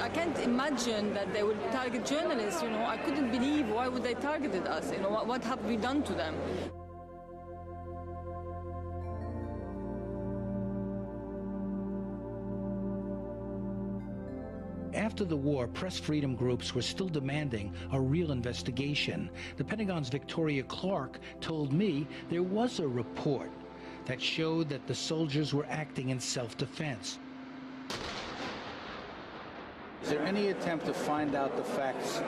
I can't imagine that they would target journalists, you know. I couldn't believe why would they targeted us, you know, what have we done to them? After the war, press freedom groups were still demanding a real investigation. The Pentagon's Victoria Clark told me there was a report that showed that the soldiers were acting in self-defense. Is there any attempt to find out the facts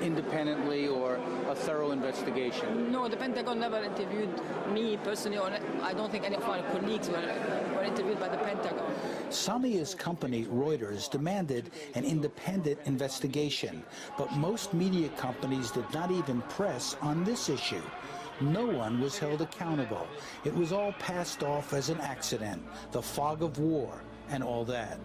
independently or a thorough investigation? No, the Pentagon never interviewed me personally, or I don't think any of our colleagues were interviewed by the Pentagon. Samia's company, Reuters, demanded an independent investigation, but most media companies did not even press on this issue. No one was held accountable. It was all passed off as an accident, the fog of war, and all that.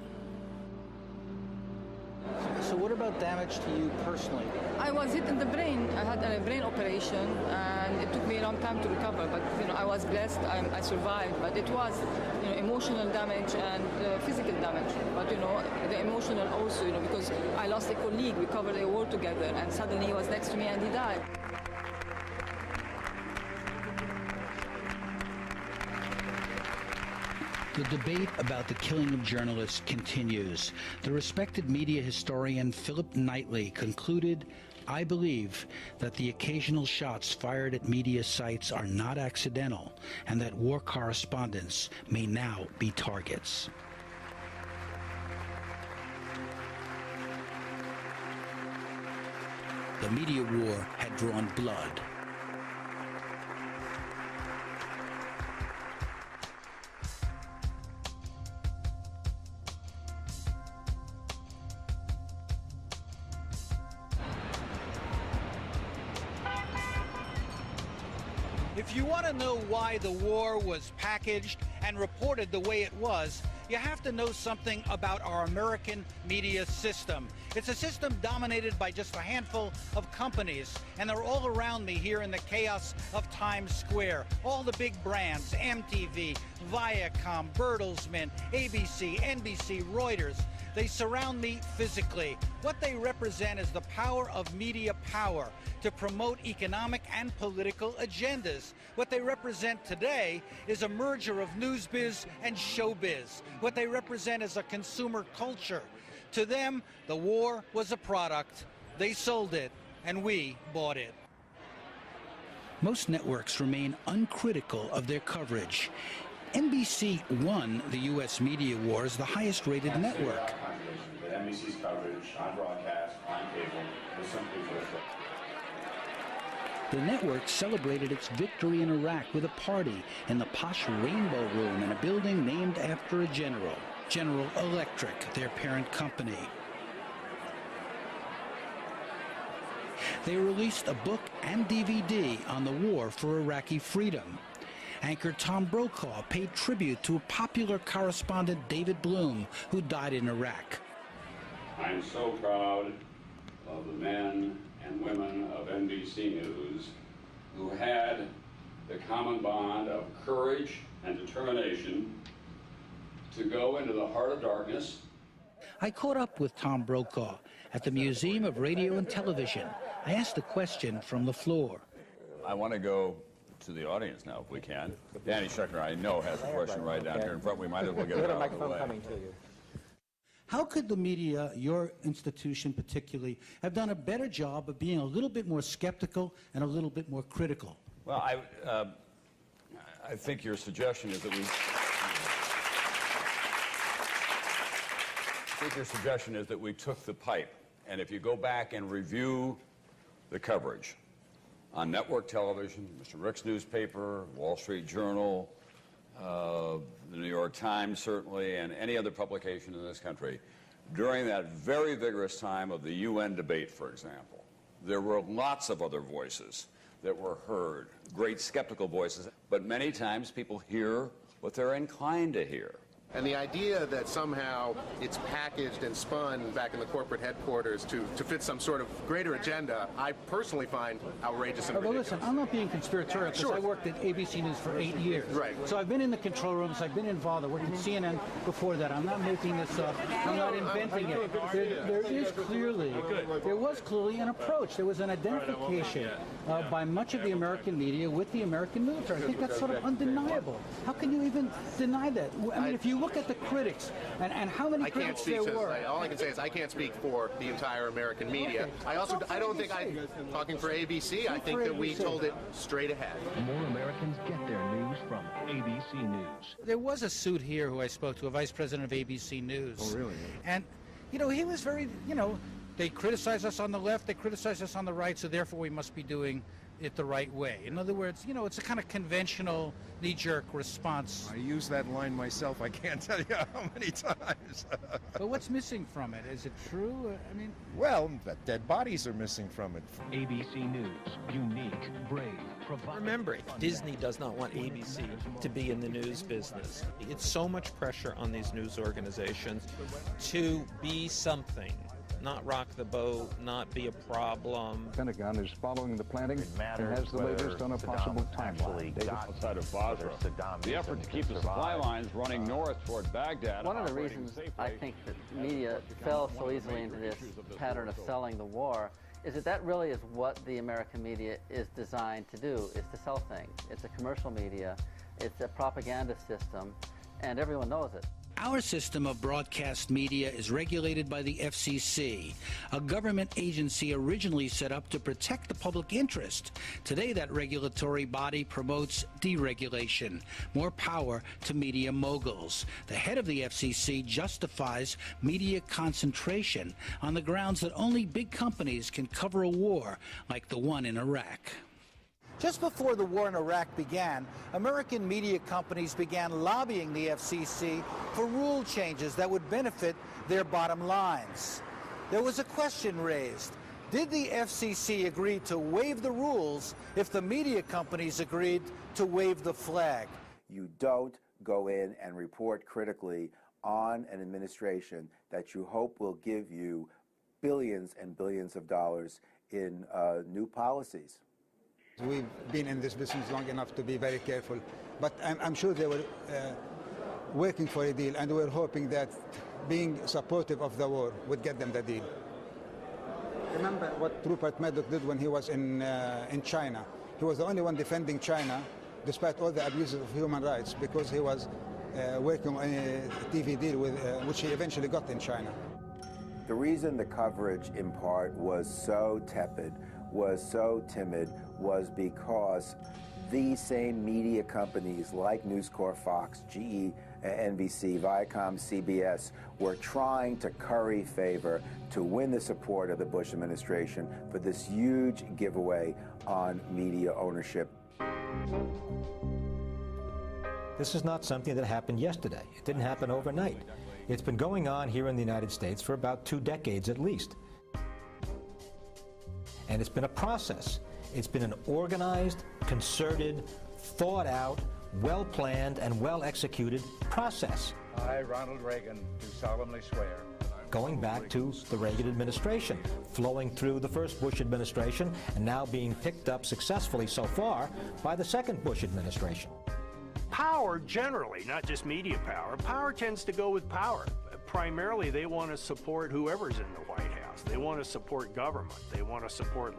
So what about damage to you personally? I was hit in the brain. I had a brain operation, and it took me a long time to recover. But you know, I was blessed. I survived. But it was, you know, emotional damage and physical damage. But you know, the emotional also, you know, because I lost a colleague. We covered a war together, and suddenly he was next to me and he died. The debate about the killing of journalists continues. The respected media historian Philip Knightley concluded, "I believe that the occasional shots fired at media sites are not accidental and that war correspondents may now be targets." The media war had drawn blood. If you want to know why the war was packaged and reported the way it was, you have to know something about our American media system. It's a system dominated by just a handful of companies, and they're all around me here in the chaos of Times Square. All the big brands, MTV, Viacom, Bertelsmann, ABC, NBC, Reuters. They surround me physically. What they represent is the power of media power to promote economic and political agendas. What they represent today is a merger of newsbiz and showbiz. What they represent is a consumer culture. To them, the war was a product. They sold it, and we bought it. Most networks remain uncritical of their coverage. NBC won the U.S. media war as the highest-rated network. NBC's coverage on broadcast, on cable, was simply for The network celebrated its victory in Iraq with a party in the posh Rainbow Room in a building named after a general, General Electric, their parent company. They released a book and DVD on the war for Iraqi freedom. Anchor Tom Brokaw paid tribute to a popular correspondent, David Bloom, who died in Iraq. I'm so proud of the men and women of NBC News who had the common bond of courage and determination to go into the heart of darkness. I caught up with Tom Brokaw at the Museum of Radio and Television. I asked a question from the floor. I want to go to the audience now, if we can. Danny Schuckner, I know, has a question right down here in front. We might as well get it out of the way. How could the media, your institution particularly, have done a better job of being a little bit more skeptical and a little bit more critical? Well, I think your suggestion is that we... I think your suggestion is that we took the pipe, and if you go back and review the coverage on network television, Mr. Rick's newspaper, Wall Street Journal, the New York Times certainly, and any other publication in this country, during that very vigorous time of the UN debate, for example, there were lots of other voices that were heard, great skeptical voices, but many times people hear what they're inclined to hear. And the idea that somehow it's packaged and spun back in the corporate headquarters to fit some sort of greater agenda, I personally find outrageous and ridiculous. Listen, I'm not being conspiratorial because I worked at ABC News for 8 years. Right. So I've been in the control rooms, I've been involved, I worked at CNN before that. I'm not making this up, I'm not inventing it. There was clearly an approach. There was an identification by much of the American media with the American military. I think that's sort of undeniable. How can you even deny that? I mean, if you look at the critics and how many critics there were. All I can say is I can't speak for the entire American media. I don't think talking for ABC, I think that we told it straight ahead. More Americans get their news from ABC News. There was a suit here who I spoke to, a vice president of ABC News. Oh, really? And, you know, he was very, you know, they criticize us on the left, they criticize us on the right, so therefore we must be doing it the right way. In other words, you know, it's a kind of conventional knee-jerk response. I use that line myself. I can't tell you how many times. But what's missing from it? Is it true? I mean... Well, dead bodies are missing from it. ABC News, unique, brave, provocative. Remember, Disney does not want ABC to be in the news business. It's so much pressure on these news organizations to be something. Not rock the boat, not be a problem. The Pentagon is following the planning and has the latest on a possible timeline. Outside of Basra, the effort to keep the supply lines running north toward Baghdad. One of the reasons I think that media fell so easily into this pattern of selling the war is that really is what the American media is designed to do, is to sell things. It's a commercial media, it's a propaganda system, and everyone knows it. Our system of broadcast media is regulated by the FCC, a government agency originally set up to protect the public interest. Today, that regulatory body promotes deregulation, more power to media moguls. The head of the FCC justifies media concentration on the grounds that only big companies can cover a war like the one in Iraq. Just before the war in Iraq began, American media companies began lobbying the FCC for rule changes that would benefit their bottom lines. There was a question raised. Did the FCC agree to waive the rules if the media companies agreed to wave the flag? You don't go in and report critically on an administration that you hope will give you billions and billions of dollars in new policies. We've been in this business long enough to be very careful, but I'm sure they were working for a deal, and we're hoping that being supportive of the war would get them the deal. Remember what Rupert Murdoch did when he was in China. He was the only one defending China, despite all the abuses of human rights, because he was working on a TV deal with, which he eventually got in China. The reason the coverage, in part, was so tepid, was so timid, was because these same media companies like News Corp, Fox, GE, NBC, Viacom, CBS were trying to curry favor to win the support of the Bush administration for this huge giveaway on media ownership. This is not something that happened yesterday. It didn't happen overnight. It's been going on here in the United States for about 2 decades at least. And it's been a process. It's been an organized, concerted, thought-out, well-planned, and well-executed process. I, Ronald Reagan, do solemnly swear. Going back to the Reagan administration, flowing through the first Bush administration, and now being picked up successfully so far by the second Bush administration. Power generally, not just media power, power tends to go with power. Primarily, they want to support whoever's in the White House. They want to support government. They want to support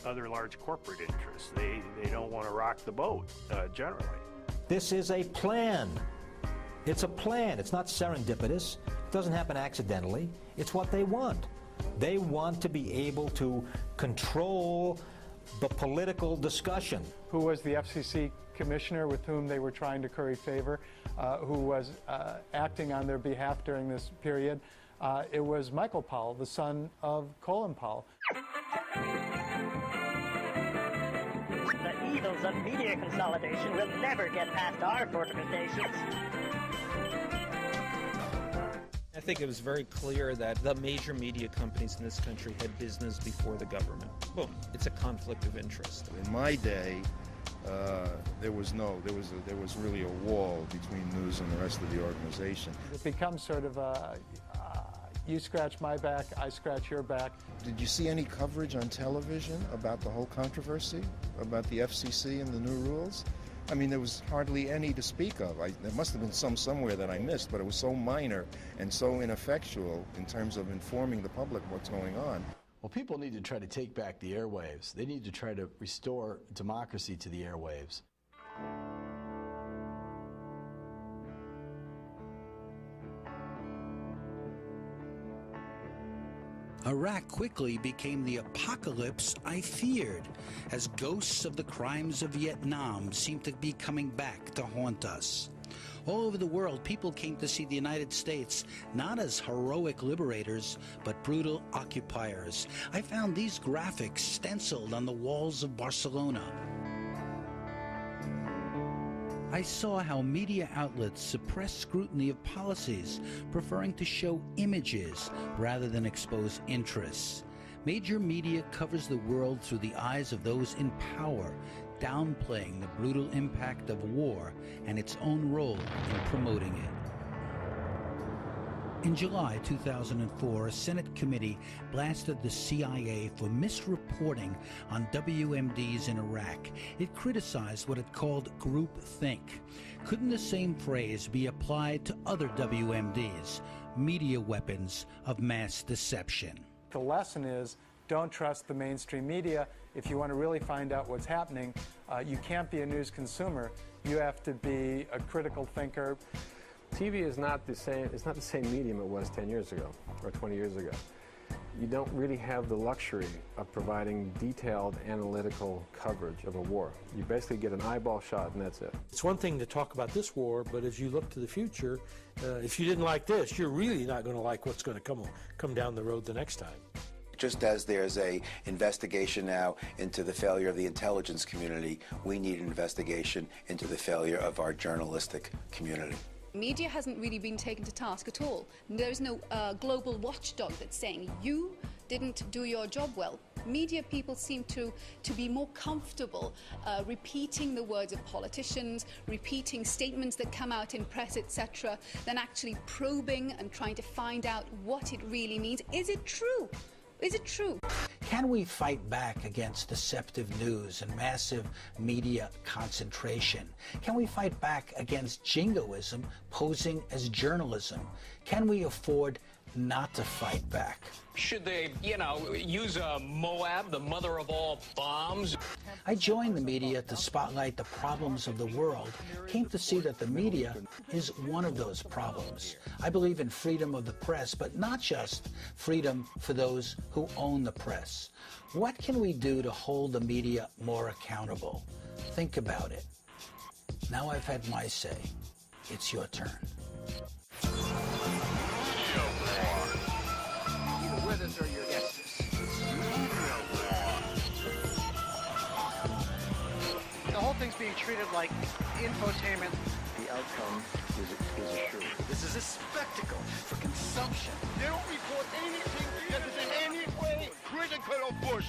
other large corporate interests. They don't want to rock the boat, generally. This is a plan. It's a plan. It's not serendipitous. It doesn't happen accidentally. It's what they want. They want to be able to control the political discussion. Who was the FCC commissioner with whom they were trying to curry favor, who was acting on their behalf during this period? It was Michael Powell, the son of Colin Powell. The evils of media consolidation will never get past our fortifications. I think it was very clear that the major media companies in this country had business before the government. Boom. It's a conflict of interest. In my day, there was really a wall between news and the rest of the organization. It becomes sort of a you scratch my back, I scratch your back. Did you see any coverage on television about the whole controversy, about the FCC and the new rules? I mean, there was hardly any to speak of. There must have been some somewhere that I missed, but it was so minor and so ineffectual in terms of informing the public what's going on. Well, people need to try to take back the airwaves. They need to try to restore democracy to the airwaves. Iraq quickly became the apocalypse I feared, as ghosts of the crimes of Vietnam seemed to be coming back to haunt us. All over the world, people came to see the United States not as heroic liberators, but brutal occupiers. I found these graphics stenciled on the walls of Barcelona. I saw how media outlets suppress scrutiny of policies, preferring to show images rather than expose interests. Major media covers the world through the eyes of those in power, downplaying the brutal impact of war and its own role in promoting it. In July 2004, a Senate committee blasted the CIA for misreporting on WMDs in Iraq. It criticized what it called groupthink. Couldn't the same phrase be applied to other WMDs, media weapons of mass deception? The lesson is, don't trust the mainstream media. If you want to really find out what's happening, you can't be a news consumer. You have to be a critical thinker. TV is not the same. It's not the same medium it was 10 years ago or 20 years ago. You don't really have the luxury of providing detailed analytical coverage of a war. You basically get an eyeball shot and that's it. It's one thing to talk about this war, but as you look to the future, if you didn't like this, you're really not going to like what's going to come down the road the next time. Just as there's an investigation now into the failure of the intelligence community, we need an investigation into the failure of our journalistic community. Media hasn't really been taken to task at all. There's no global watchdog that's saying you didn't do your job well. Media people seem to be more comfortable repeating the words of politicians, repeating statements that come out in press, etc., than actually probing and trying to find out what it really means. Is it true? Is it true? Can we fight back against deceptive news and massive media concentration? Can we fight back against jingoism posing as journalism? Can we afford not to fight back? Should they, use Moab, the mother of all bombs? I joined the media to spotlight the problems of the world, came to see that the media is one of those problems. I believe in freedom of the press, but not just freedom for those who own the press. What can we do to hold the media more accountable? Think about it. Now I've had my say. It's your turn. Withers or your guesses. The whole thing's being treated like infotainment. The outcome is assured. This is a spectacle for consumption. They don't report anything that is in any way critical of Bush.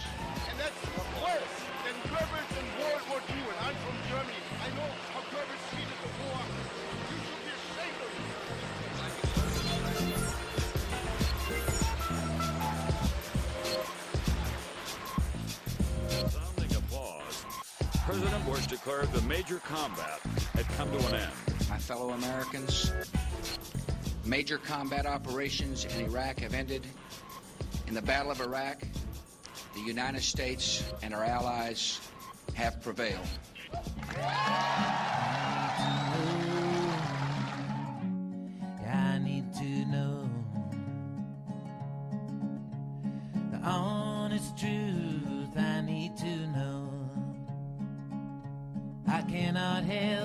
And that's worse than Goebbels in World War II. And I'm from Germany. I know how Goebbels treated the war. You should be ashamed of it. Sounding applause, President Bush declared the major combat had come to an end. My fellow Americans, major combat operations in Iraq have ended. In the Battle of Iraq, the United States and our allies have prevailed. I need to know the honest truth. I need to know. I cannot help